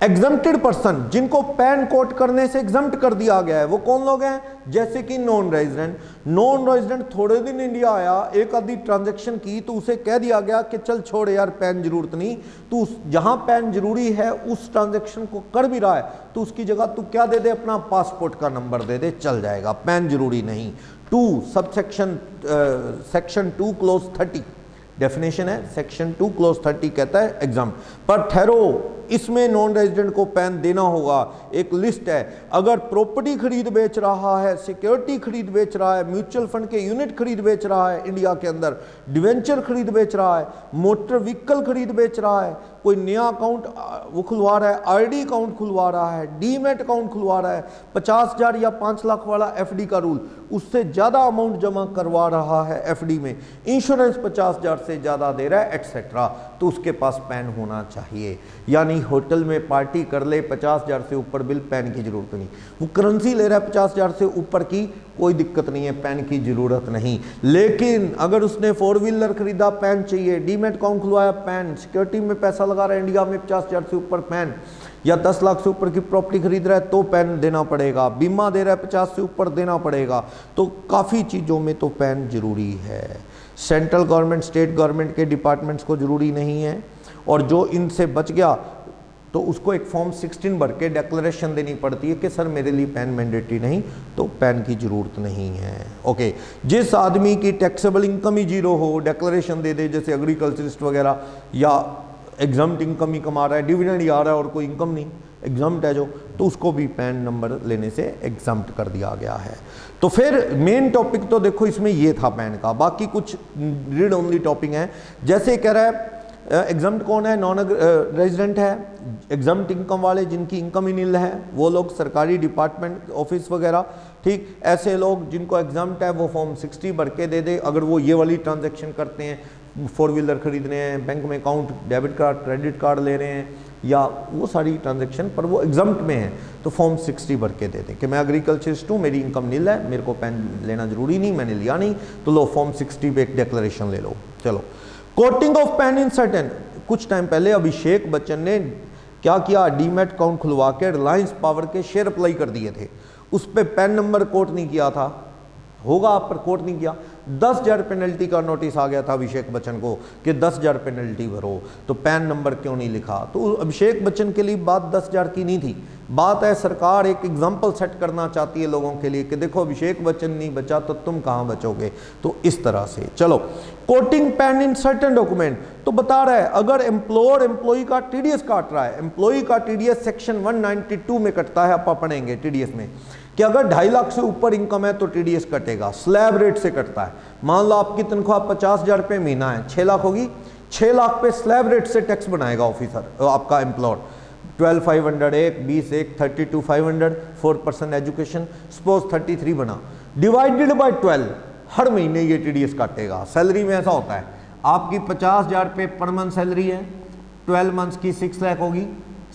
एग्जम्प्टेड पर्सन जिनको पैन कोट करने से एग्जम्प्ट कर दिया गया है वो कौन लोग हैं, जैसे कि नॉन रेजिडेंट। नॉन रेजिडेंट थोड़े दिन इंडिया आया, एक आधी ट्रांजैक्शन की तो उसे कह दिया गया कि चल छोड़ यार पैन जरूरत नहीं, तू जहां पैन जरूरी है उस ट्रांजैक्शन को कर भी रहा है तो उसकी जगह तू क्या दे दे, अपना पासपोर्ट का नंबर दे दे, चल जाएगा, पैन जरूरी नहीं। 2 सबसेक्शन सेक्शन 2 क्लोज 30 डेफिनेशन है, सेक्शन 2 क्लोज 30 कहता है एग्जाम पर ठहरो, इसमें नॉन रेजिडेंट को पैन देना होगा। एक लिस्ट है, अगर प्रॉपर्टी खरीद बेच रहा है, सिक्योरिटी खरीद बेच रहा है, म्यूचुअल फंड के यूनिट खरीद बेच रहा है इंडिया के अंदर, डिवेंचर खरीद बेच रहा है, मोटर व्हीकल खरीद बेच रहा है, कोई नया अकाउंट वो खुलवा रहा है, RD अकाउंट खुलवा रहा है, डीमैट अकाउंट खुलवा रहा है, 50,000 या 5 लाख वाला FD का रूल, उससे ज़्यादा अमाउंट जमा करवा रहा है FD में, इंश्योरेंस 50,000 से ज़्यादा दे रहा है एक्सेट्रा, तो उसके पास पैन होना चाहिए। यानी होटल में पार्टी कर ले 50,000 से ऊपर बिल, पैन की जरूरत नहीं। वो करेंसी ले रहा है 50,000 से ऊपर की, कोई दिक्कत नहीं है, पैन की जरूरत नहीं। लेकिन अगर उसने 4 व्हीलर खरीदा पैन चाहिए, डीमैट अकाउंट खुलवाया पैन, सिक्योरिटी में पैसा लगा रहा है इंडिया में 50,000 से ऊपर पैन, या 10 लाख से ऊपर की प्रॉपर्टी खरीद रहा है तो पैन देना पड़ेगा, बीमा दे रहा है 50 से ऊपर देना पड़ेगा, तो काफ़ी चीज़ों में तो पैन जरूरी है। सेंट्रल गवर्नमेंट स्टेट गवर्नमेंट के डिपार्टमेंट्स को जरूरी नहीं है, और जो इनसे बच गया तो उसको एक फॉर्म 16 भर के डिक्लेरेशन देनी पड़ती है कि सर मेरे लिए पैन मैंडेटरी नहीं, तो पैन की ज़रूरत नहीं है। ओके, जिस आदमी की टैक्सेबल इनकम ही 0 हो, डिक्लेरेशन दे दे, जैसे एग्रीकल्चरिस्ट वगैरह, या एग्जम्प्ट इनकम ही कमा रहा है, डिविडेंड ही आ रहा है और कोई इनकम नहीं, एग्जम्प्ट है जो, तो उसको भी पैन नंबर लेने से एग्जम्प्ट कर दिया गया है। तो फिर मेन टॉपिक तो देखो इसमें ये था पैन का, बाकी कुछ रीड ओनली टॉपिक है। जैसे कह रहा है एग्जम्प्ट कौन है? नॉन रेजिडेंट है, एग्जम्प्ट इनकम वाले जिनकी इनकम ही नील है, वो लोग सरकारी डिपार्टमेंट ऑफिस वगैरह, ठीक, ऐसे लोग जिनको एग्जम्प्ट है वो फॉर्म 60 भर के दे दे। अगर वो ये वाली ट्रांजैक्शन करते हैं, 4 व्हीलर खरीदने हैं, बैंक में account, debit card, credit card ले रहे हैं, या वो सारी ट्रांजैक्शन पर वो एग्जम्प्ट में है, तो फॉर्म 60 भर के दे दें कि मैं एग्रीकल्चरिस्ट हूँ, मेरी इनकम नील है, मेरे को पैन लेना जरूरी नहीं, मैंने लिया नहीं, तो लो फॉर्म 60 पे एक डिक्लेरेशन ले लो। चलो, coating of pan in certain. कुछ टाइम पहले अभिषेक बच्चन ने क्या किया? डीमैट अकाउंट खुलवा के रिलायंस पावर के शेयर अप्लाई कर दिए थे, उस पर पैन नंबर कोट नहीं किया था, होगा आप पर कोट नहीं किया, 10,000 पेनल्टी का नोटिस आ गया था अभिषेक बच्चन को कि 10,000 पेनल्टी भरो, तो पैन नंबर क्यों नहीं लिखा? तो अभिषेक बच्चन के लिए बात 10,000 की नहीं थी, बात है सरकार एक एग्जाम्पल सेट करना चाहती है लोगों के लिए कि देखो अभिषेक बच्चन नहीं बचा तो तुम कहाँ बचोगे, तो इस तरह से। चलो, coating pan in certain document, तो बता रहा है अगर एम्प्लॉयर एम्प्लॉई का टीडीएस काट रहा है, एम्प्लॉई का टीडीएस सेक्शन 192 में कटता है, आप पढ़ेंगे टीडीएस में कि अगर 2.5 लाख से ऊपर इनकम है तो टीडीएस कटेगा, स्लैब रेट से कटता है। मान लो आपकी तनख्वाह 50,000 रुपये महीना है, 6 लाख होगी, 6 लाख पे स्लैब रेट से टैक्स बनाएगा ऑफिसर आपका एम्प्लॉयर, 12,500 एक, 20 एक, 32,500, 4% एजुकेशन, सपोज 33 बना, डिवाइडेड बाय 12, हर महीने ये टीडीएस काटेगा। सैलरी में ऐसा होता है, आपकी 50,000 रुपये पर मंथ सैलरी है, 12 मंथ्स की 6 लाख होगी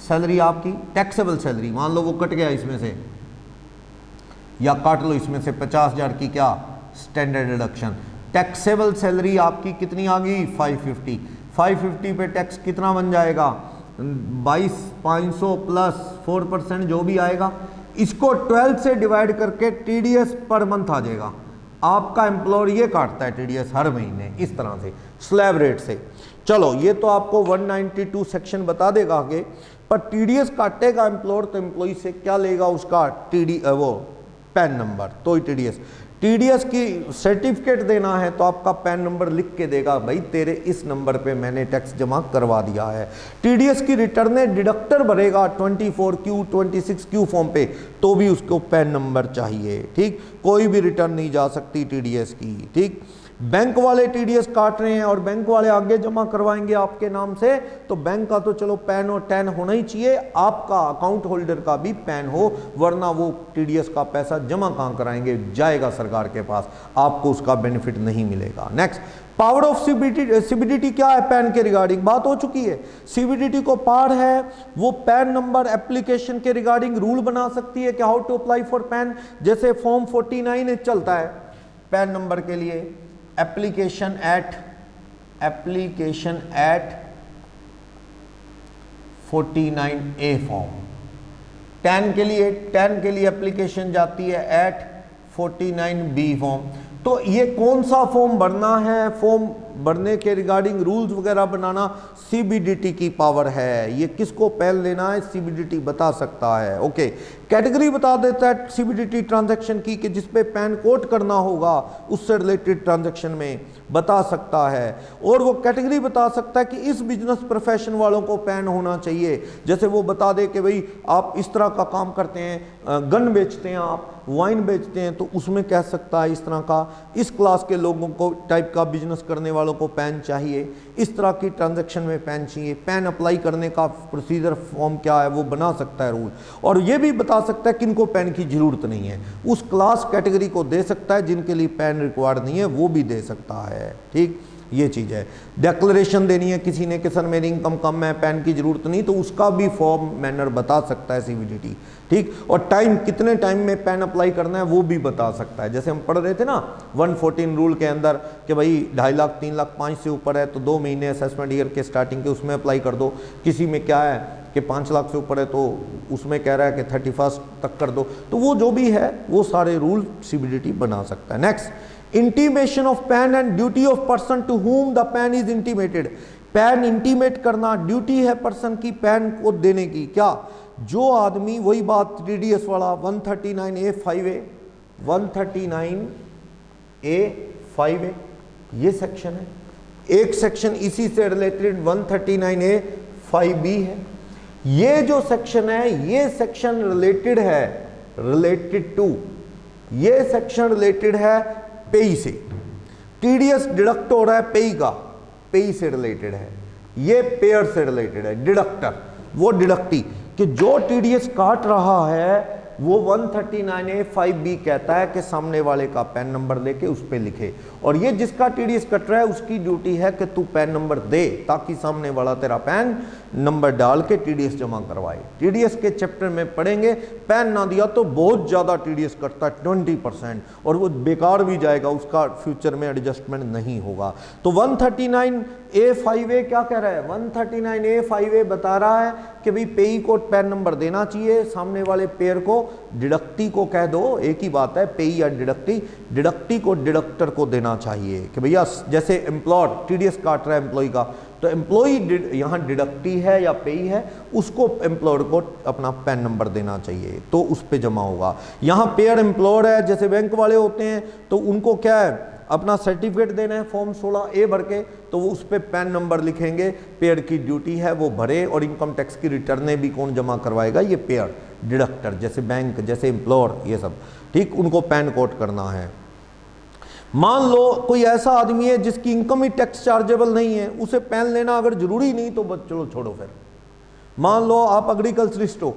सैलरी आपकी, टैक्सेबल सैलरी, मान लो वो कट गया इसमें से, या काट लो इसमें से 50,000 की क्या स्टैंडर्ड डिडक्शन, टैक्सेबल सैलरी आपकी कितनी आ गई? 550, 550 पे टैक्स कितना बन जाएगा? 22,500 प्लस 4% जो भी आएगा, इसको 12 से डिवाइड करके टीडीएस पर मंथ आ जाएगा। आपका एम्प्लॉयर ये काटता है टीडीएस हर महीने इस तरह से स्लैब रेट से। चलो, ये तो आपको 192 सेक्शन बता देगा आगे, पर टीडीएस काटेगा एम्प्लॉयर तो एम्प्लॉई से क्या लेगा? उसका वो पैन नंबर, तो ही टीडीएस की सर्टिफिकेट देना है तो आपका पैन नंबर लिख के देगा, भाई तेरे इस नंबर पे मैंने टैक्स जमा करवा दिया है। टीडीएस की रिटर्न डिडक्टर भरेगा 24Q 26Q फॉर्म पे, तो भी उसको पैन नंबर चाहिए, ठीक, कोई भी रिटर्न नहीं जा सकती टीडीएस की, ठीक। बैंक वाले टीडीएस काट रहे हैं और बैंक वाले आगे जमा करवाएंगे आपके नाम से, तो बैंक का तो चलो पैन और टैन होना ही चाहिए, आपका अकाउंट होल्डर का भी पैन हो, वरना वो टीडीएस का पैसा जमा कहाँ कराएंगे? जाएगा सरकार के पास, आपको उसका बेनिफिट नहीं मिलेगा। नेक्स्ट, पावर ऑफ सीबीडीटी क्या है? पैन के रिगार्डिंग बात हो चुकी है। सीबीडीटी को पावर है, वो पैन नंबर एप्लीकेशन के रिगार्डिंग रूल बना सकती है कि how to apply for PAN, जैसे फॉर्म 49 चलता है पैन नंबर के लिए, एप्लीकेशन एट 49A फॉर्म, 10 के लिए एप्लीकेशन जाती है एट 49B फॉर्म। तो ये कौन सा फॉर्म भरना है, फॉर्म भरने के रिगार्डिंग रूल्स वगैरह बनाना सीबीडीटी की पावर है। ये किसको पैन लेना है सीबीडीटी बता सकता है। ओके, कैटेगरी बता देता है सीबीडीटी ट्रांजैक्शन की कि जिस पे पैन कोड करना होगा उससे रिलेटेड ट्रांजैक्शन में बता सकता है, और वो कैटेगरी बता सकता है कि इस बिजनेस प्रोफेशन वालों को पैन होना चाहिए। जैसे वो बता दे कि भाई आप इस तरह का काम करते हैं, गन बेचते हैं, आप वाइन बेचते हैं, तो उसमें कह सकता है इस तरह का, इस क्लास के लोगों को टाइप का बिजनेस करने वालों को पैन चाहिए, इस तरह की ट्रांजैक्शन में पैन चाहिए। पैन अप्लाई करने का प्रोसीजर फॉर्म क्या है वो बना सकता है रूल, और ये भी बता सकता है किनको पैन की जरूरत नहीं है, उस क्लास कैटेगरी को दे सकता है, जिनके लिए पैन रिक्वायर्ड नहीं है वो भी दे सकता है। ठीक, ये चीज़ है। डिक्लेरेशन देनी है किसी ने कि सर मेरी इनकम कम है, पैन की जरूरत नहीं, तो उसका भी फॉर्म मैनर बता सकता है सीबीडीटी। ठीक, और टाइम, कितने टाइम में पैन अप्लाई करना है वो भी बता सकता है। जैसे हम पढ़ रहे थे ना 114 रूल के अंदर कि भाई 2.5 लाख 3 लाख 5 से ऊपर है तो 2 महीने असेसमेंट ईयर के स्टार्टिंग के उसमें अप्लाई कर दो। किसी में क्या है कि 5 लाख से ऊपर है तो उसमें कह रहा है कि 31 तक कर दो। तो वो जो भी है वो सारे रूल सीबीडीटी बना सकता है। Next, intimation of PAN and duty of person to whom the PAN is intimated. PAN intimate करना ड्यूटी है पर्सन की पैन को देने की। क्या, जो आदमी, वही बात टीडीएस वाला 139A5A 139A5A ये सेक्शन है, एक सेक्शन इसी से रिलेटेड 139A5B है। ये जो सेक्शन है ये सेक्शन रिलेटेड है, रिलेटेड टू, ये सेक्शन रिलेटेड है पेई से। टीडीएस डिडक्ट हो रहा है पेई का, पेई से रिलेटेड है। ये पेयर से रिलेटेड है। डिडक्टर, वो डिडक्टी कि जो टीडीएस काट रहा है वो 139A(5)(b कहता है कि सामने वाले का पैन नंबर लेके उस पे लिखे, और ये जिसका टीडीएस कट रहा है उसकी ड्यूटी है कि तू पैन नंबर दे ताकि सामने वाला तेरा पैन नंबर डाल के टीडीएस जमा करवाए। टीडीएस के चैप्टर में पढ़ेंगे, पैन ना दिया तो बहुत ज़्यादा टीडीएस कटता है 20%, और वो बेकार भी जाएगा, उसका फ्यूचर में एडजस्टमेंट नहीं होगा। तो 139A(5)(a) क्या कह रहा है? 139A(5)(a) बता रहा है कि भाई पेई को पैन नंबर देना चाहिए, सामने वाले पेयर को, डिडक्टी को कह दो, एक ही बात है, पेई या डिडक्टी, डिडक्टी को डिडक्टर को देना चाहिए कि भैया जैसे एम्प्लॉयर टीडीएस काट रहा है एम्प्लॉय का, तो एम्प्लॉय यहाँ डिडक्टी है या पेई है, उसको एम्प्लॉयर को अपना पैन नंबर देना चाहिए तो उस पे जमा होगा। यहाँ पेयर एम्प्लॉयर है, जैसे बैंक वाले होते हैं तो उनको क्या है, अपना सर्टिफिकेट देना है फॉर्म 16A भर के, तो वो उस पर पैन नंबर लिखेंगे, पेयर की ड्यूटी है वो भरे, और इनकम टैक्स की रिटर्नें भी कौन जमा करवाएगा? ये पेयर डिडक्टर, जैसे बैंक, जैसे एम्प्लॉयर, ये सब ठीक, उनको पैन कोड करना है। मान लो कोई ऐसा आदमी है जिसकी इनकम ही टैक्स चार्जेबल नहीं है, उसे पैन लेना अगर जरूरी नहीं तो बस चलो छोड़ो फिर। मान लो आप एग्रीकल्चरिस्ट हो,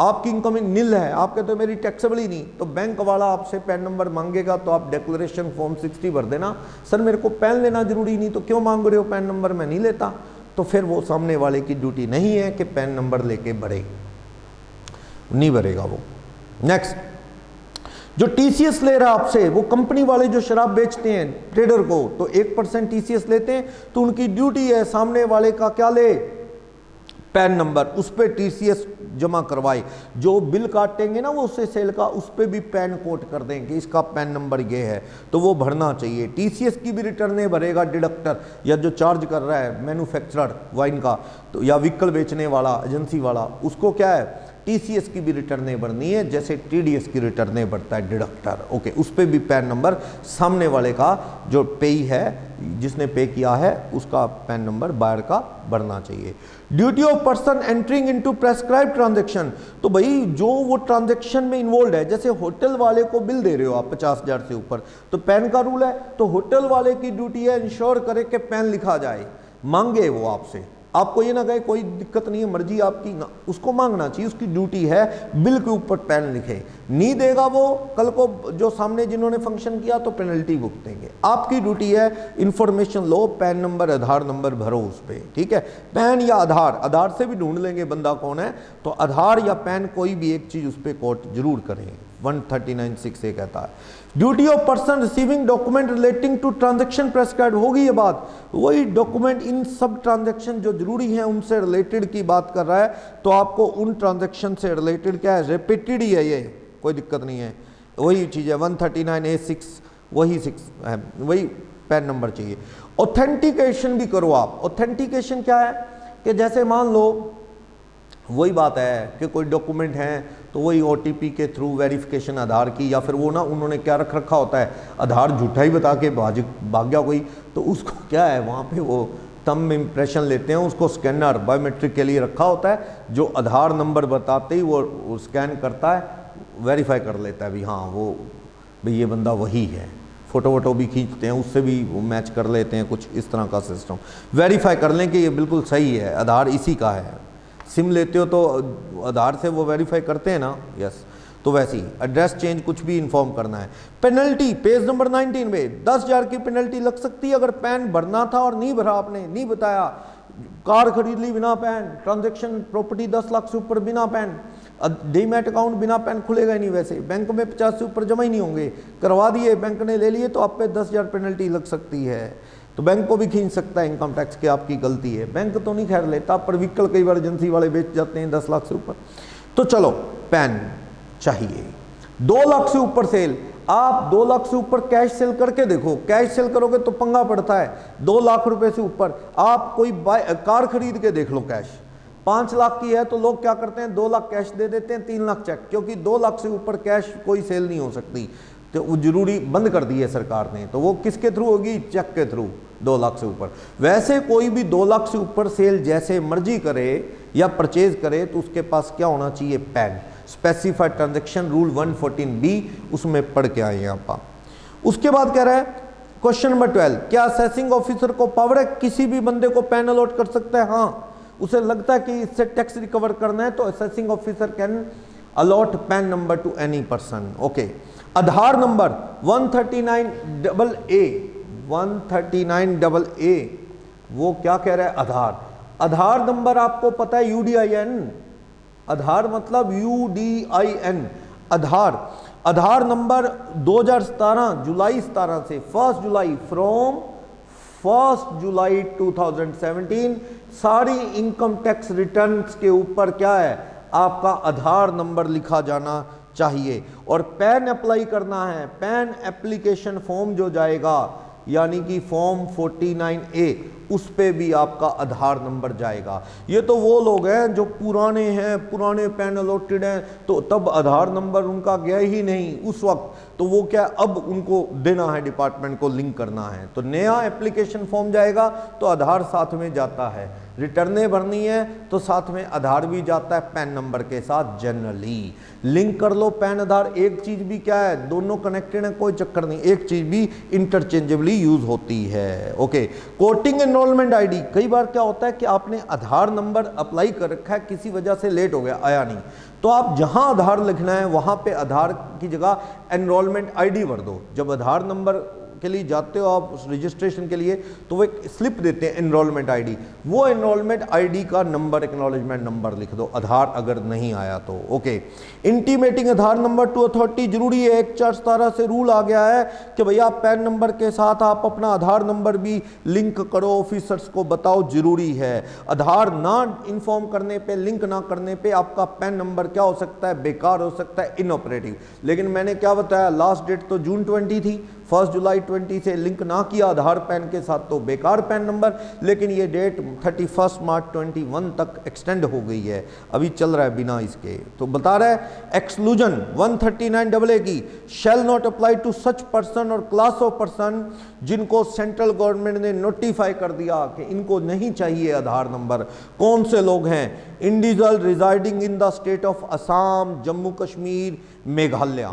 आपकी इनकम नील है, आप कहते हो मेरी टैक्सेबल ही नहीं, तो बैंक वाला आपसे पैन नंबर मांगेगा तो आप डिक्लेरेशन फॉर्म 60 भर देना, सर मेरे को पैन लेना जरूरी नहीं, तो क्यों मांग रहे हो पैन नंबर, मैं नहीं लेता, तो फिर वो सामने वाले की ड्यूटी नहीं है कि पैन नंबर लेके भरे, नहीं भरेगा वो। नेक्स्ट, जो टीसीएस ले रहा है आपसे, वो कंपनी वाले जो शराब बेचते हैं ट्रेडर को, तो 1% टीसीएस लेते हैं, तो उनकी ड्यूटी है सामने वाले का क्या ले, पैन नंबर, उस पर टीसीएस जमा करवाए। जो बिल काटेंगे ना वो उससे सेल का, उस पर भी पैन कोड कर देंगे, इसका पैन नंबर ये है, तो वो भरना चाहिए। टीसीएस की भी रिटर्नें भरेगा डिडक्टर, या जो चार्ज कर रहा है मैन्युफैक्चरर वाइन का, तो या व्हीकल बेचने वाला, एजेंसी वाला, उसको क्या है, टीसीएस की भी रिटर्नें भरनी है, जैसे टीडीएस की रिटर्नें भरता है डिडक्टर। ओके, उस पर भी पैन नंबर सामने वाले का, जो पेई है, जिसने पे किया है, उसका पैन नंबर बायर का भरना चाहिए। Duty of person entering into prescribe transaction, तो भाई जो वो ट्रांजैक्शन में इन्वॉल्व है, जैसे होटल वाले को बिल दे रहे हो आप 50,000 से ऊपर, तो पैन का रूल है, तो होटल वाले की ड्यूटी है इंश्योर करे कि पैन लिखा जाए, मांगे वो आपसे, आपको ये ना कहे कोई दिक्कत नहीं है मर्जी आपकी ना, उसको मांगना चाहिए, उसकी ड्यूटी है बिल के ऊपर पैन लिखे, नहीं देगा वो कल को जो सामने जिन्होंने फंक्शन किया तो पेनल्टी भुगतेंगे। आपकी ड्यूटी है इंफॉर्मेशन लो, पैन नंबर आधार नंबर भरो उस पर, ठीक है, पैन या आधार, आधार से भी ढूंढ लेंगे बंदा कौन है, तो आधार या पैन कोई भी एक चीज उस पर कोट जरूर करें, 139(6)(a) कहता है। Duty of person receiving document relating to transaction prescribe, होगी ये बात, वही डॉक्यूमेंट इन सब ट्रांजैक्शन जो जरूरी हैं उनसे रिलेटेड की बात कर रहा है, तो आपको उन ट्रांजैक्शन से रिलेटेड क्या है, रिपीटेड ही है ये, कोई दिक्कत नहीं है, वही चीज़ है 139(a)(6), वही 6 है, वही पैन नंबर चाहिए। ऑथेंटिकेशन भी करो आप। ऑथेंटिकेशन क्या है कि जैसे मान लो वही बात है कि कोई डॉक्यूमेंट है तो वही OTP के थ्रू वेरिफिकेशन आधार की, या फिर वो ना उन्होंने क्या रख रखा होता है, आधार झूठा ही बता के भाग गया कोई, तो उसको क्या है वहाँ पे वो थंब इम्प्रेशन लेते हैं, उसको स्कैनर बायोमेट्रिक के लिए रखा होता है, जो आधार नंबर बताते ही वो स्कैन करता है, वेरीफाई कर लेता है भी हाँ वो भाई ये बंदा वही है। फ़ोटो वोटो भी खींचते हैं, उससे भी वो मैच कर लेते हैं, कुछ इस तरह का सिस्टम, वेरीफाई कर लें कि ये बिल्कुल सही है, आधार इसी का है। सिम लेते हो तो आधार से वो वेरीफाई करते हैं ना, यस, तो वैसे ही एड्रेस चेंज कुछ भी इन्फॉर्म करना है। पेनल्टी पेज नंबर 19 में 10,000 की पेनल्टी लग सकती है अगर पैन भरना था और नहीं भरा, आपने नहीं बताया, कार खरीद ली बिना पैन, ट्रांजैक्शन प्रॉपर्टी 10 लाख से ऊपर बिना पैन, डीमैट अकाउंट बिना पैन खुलेगा ही नहीं, वैसे बैंक में 50 से ऊपर जमा ही नहीं होंगे, करवा दिए बैंक ने ले लिए तो आप पे 10,000 पेनल्टी लग सकती है, तो बैंक को भी खींच सकता है इनकम टैक्स कि आपकी गलती है। बैंक तो नहीं खैर लेता, पर व्हीकल कई बार एजेंसी वाले बेच जाते हैं 10 लाख से ऊपर, तो चलो पैन चाहिए। 2 लाख से ऊपर सेल, आप 2 लाख से ऊपर कैश सेल करके देखो, कैश सेल करोगे तो पंगा पड़ता है। 2 लाख रुपए से ऊपर आप कोई कार खरीद के देख लो, कैश 5 लाख की है तो लोग क्या करते हैं 2 लाख कैश दे देते हैं, 3 लाख चेक, क्योंकि 2 लाख से ऊपर कैश कोई सेल नहीं हो सकती, तो वो जरूरी बंद कर दी है सरकार ने, तो वो किसके थ्रू होगी, चेक के थ्रू 2 लाख से ऊपर। वैसे कोई भी 2 लाख से ऊपर सेल जैसे मर्जी करे या परचेज करे तो उसके पास क्या होना चाहिए, pan. Specified transaction rule 114B उसमें पढ़ के आए यहाँ पर। उसके बाद कह रहा है क्वेश्चन नंबर 12, क्या असेसिंग ऑफिसर को पावर है किसी भी बंदे को पैन अलॉट कर सकता है? हाँ, उसे लगता है कि इससे टैक्स रिकवर करना है तो assessing officer can allot PAN number to any person. Okay, Aadhaar number 139AA वो क्या कह रहा है? आधार नंबर आपको पता है UDIN, आधार मतलब UDIN, आधार नंबर 2017 जुलाई 17 से 1 जुलाई फ्रॉम 1 जुलाई 2017 सारी इनकम टैक्स रिटर्न्स के ऊपर क्या है? आपका आधार नंबर लिखा जाना चाहिए। और पैन अप्लाई करना है, पैन एप्लीकेशन फॉर्म जो जाएगा यानी कि फॉर्म 49A उस पे भी आपका आधार नंबर जाएगा। ये तो वो लोग हैं जो पुराने पैन अलॉटेड हैं, तो तब आधार नंबर उनका गया ही नहीं उस वक्त, तो वो क्या अब उनको देना है, डिपार्टमेंट को लिंक करना है। तो नया एप्लीकेशन फॉर्म जाएगा तो आधार साथ में जाता है, रिटर्नें भरनी है तो साथ में आधार भी जाता है पैन नंबर के साथ। जनरली लिंक कर लो पैन आधार, एक चीज भी क्या है, दोनों कनेक्टेड है, कोई चक्कर नहीं, एक चीज भी इंटरचेंजेबली यूज होती है। ओके, कोटिंग एनरोलमेंट आईडी, कई बार क्या होता है कि आपने आधार नंबर अप्लाई कर रखा है, किसी वजह से लेट हो गया, आया नहीं, तो आप जहां आधार लिखना है वहां पे आधार की जगह एनरोलमेंट आईडी भर दो। जब आधार नंबर के लिए जाते हो आप रजिस्ट्रेशन के लिए तो वो एक स्लिप देते हैं एनरोलमेंट आईडी, वो एनरोलमेंट आईडी का नंबर एक्नॉलेजमेंट नंबर लिख दो आधार अगर नहीं आया तो। ओके, इंटीमेटिंग आधार नंबर टू अथॉरिटी जरूरी है। 1/4/17 से रूल आ गया है कि भैया पैन नंबर के साथ आप अपना आधार नंबर भी लिंक करो, ऑफिसर्स को बताओ, जरूरी है। आधार ना इन्फॉर्म करने पे, लिंक ना करने पे आपका पैन नंबर क्या हो सकता है? बेकार हो सकता है, इनऑपरेटिव। लेकिन मैंने क्या बताया, लास्ट डेट तो जून 20 थी, 1 जुलाई 20 से लिंक ना किया आधार पैन के साथ तो बेकार पैन नंबर, लेकिन ये डेट 31 मार्च 21 तक एक्सटेंड हो गई है, अभी चल रहा है बिना इसके। तो बता रहा है एक्सक्लूजन 139AA की, shall not apply to such person और क्लास ऑफ पर्सन जिनको सेंट्रल गवर्नमेंट ने नोटिफाई कर दिया कि इनको नहीं चाहिए आधार नंबर। कौन से लोग हैं? Individual residing in the state of Assam, Jammu Kashmir, Meghalaya,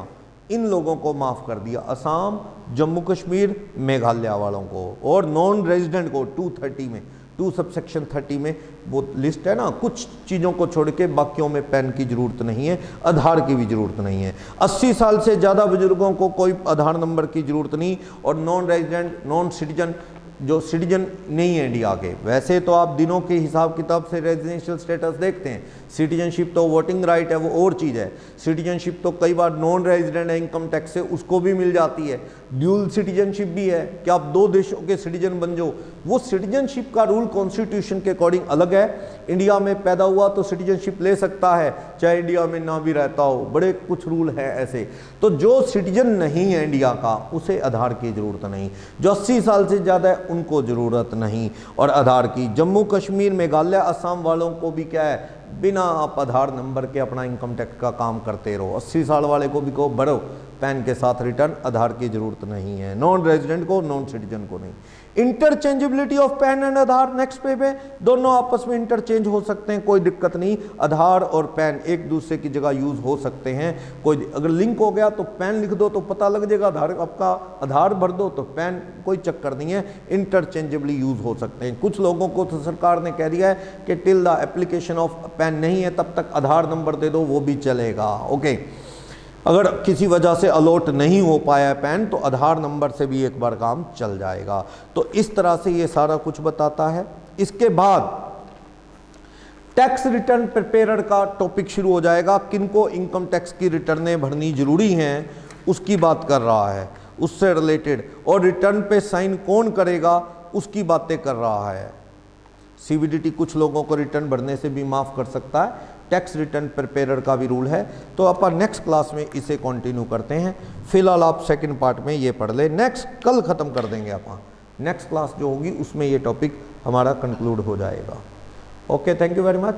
इन लोगों को माफ कर दिया, असम, जम्मू कश्मीर, मेघालय वालों को। और नॉन रेजिडेंट को 230 में, 2 सबसेक्शन 30 में वो लिस्ट है ना, कुछ चीज़ों को छोड़ के बाकियों में पैन की जरूरत नहीं है, आधार की भी जरूरत नहीं है। 80 साल से ज़्यादा बुजुर्गों को कोई आधार नंबर की जरूरत नहीं। और नॉन रेजिडेंट, नॉन सिटीजन, जो सिटीजन नहीं है इंडिया के, वैसे तो आप दिनों के हिसाब किताब से रेजिडेंशियल स्टेटस देखते हैं, सिटीजनशिप तो वोटिंग राइट है, वो और चीज़ है। सिटीजनशिप तो कई बार नॉन रेजिडेंट है इनकम टैक्स से, उसको भी मिल जाती है। ड्यूल सिटीजनशिप भी है कि आप 2 देशों के सिटीजन बन जाओ, वो सिटीजनशिप का रूल कॉन्स्टिट्यूशन के अकॉर्डिंग अलग है। इंडिया में पैदा हुआ तो सिटीजनशिप ले सकता है, चाहे इंडिया में ना भी रहता हो, बड़े कुछ रूल हैं ऐसे। तो जो सिटीजन नहीं है इंडिया का, उसे आधार की जरूरत नहीं। जो 80 साल से ज़्यादा है उनको ज़रूरत नहीं और आधार की। जम्मू कश्मीर, मेघालय, असम वालों को भी क्या है, बिना आप आधार नंबर के अपना इनकम टैक्स का काम करते रहो। 80 साल वाले को भी कहो भरो पैन के साथ रिटर्न, आधार की जरूरत नहीं है। नॉन रेजिडेंट को, नॉन सिटीजन को नहीं। Interchangeability of PAN and Aadhaar, next पे दोनों आपस में इंटरचेंज हो सकते हैं, कोई दिक्कत नहीं। आधार और पैन एक दूसरे की जगह यूज हो सकते हैं। कोई अगर लिंक हो गया तो पैन लिख दो तो पता लग जाएगा, आधार आपका आधार भर दो तो पैन, कोई चक्कर नहीं है, इंटरचेंजेबली यूज हो सकते हैं। कुछ लोगों को तो सरकार ने कह दिया है कि till the application of pan नहीं है तब तक आधार नंबर दे दो, वो भी चलेगा। ओके, अगर किसी वजह से अलॉट नहीं हो पाया है पैन तो आधार नंबर से भी एक बार काम चल जाएगा। तो इस तरह से ये सारा कुछ बताता है। इसके बाद टैक्स रिटर्न प्रिपेयर का टॉपिक शुरू हो जाएगा। किनको इनकम टैक्स की रिटर्नें भरनी जरूरी हैं उसकी बात कर रहा है, उससे रिलेटेड। और रिटर्न पे साइन कौन करेगा उसकी बातें कर रहा है। सीबीडीटी कुछ लोगों को रिटर्न भरने से भी माफ़ कर सकता है, टैक्स रिटर्न प्रिपेयर का भी रूल है। तो अपन नेक्स्ट क्लास में इसे कंटिन्यू करते हैं। फिलहाल आप सेकंड पार्ट में ये पढ़ ले, नेक्स्ट कल ख़त्म कर देंगे अपन। नेक्स्ट क्लास जो होगी उसमें ये टॉपिक हमारा कंक्लूड हो जाएगा। Okay, thank you very much.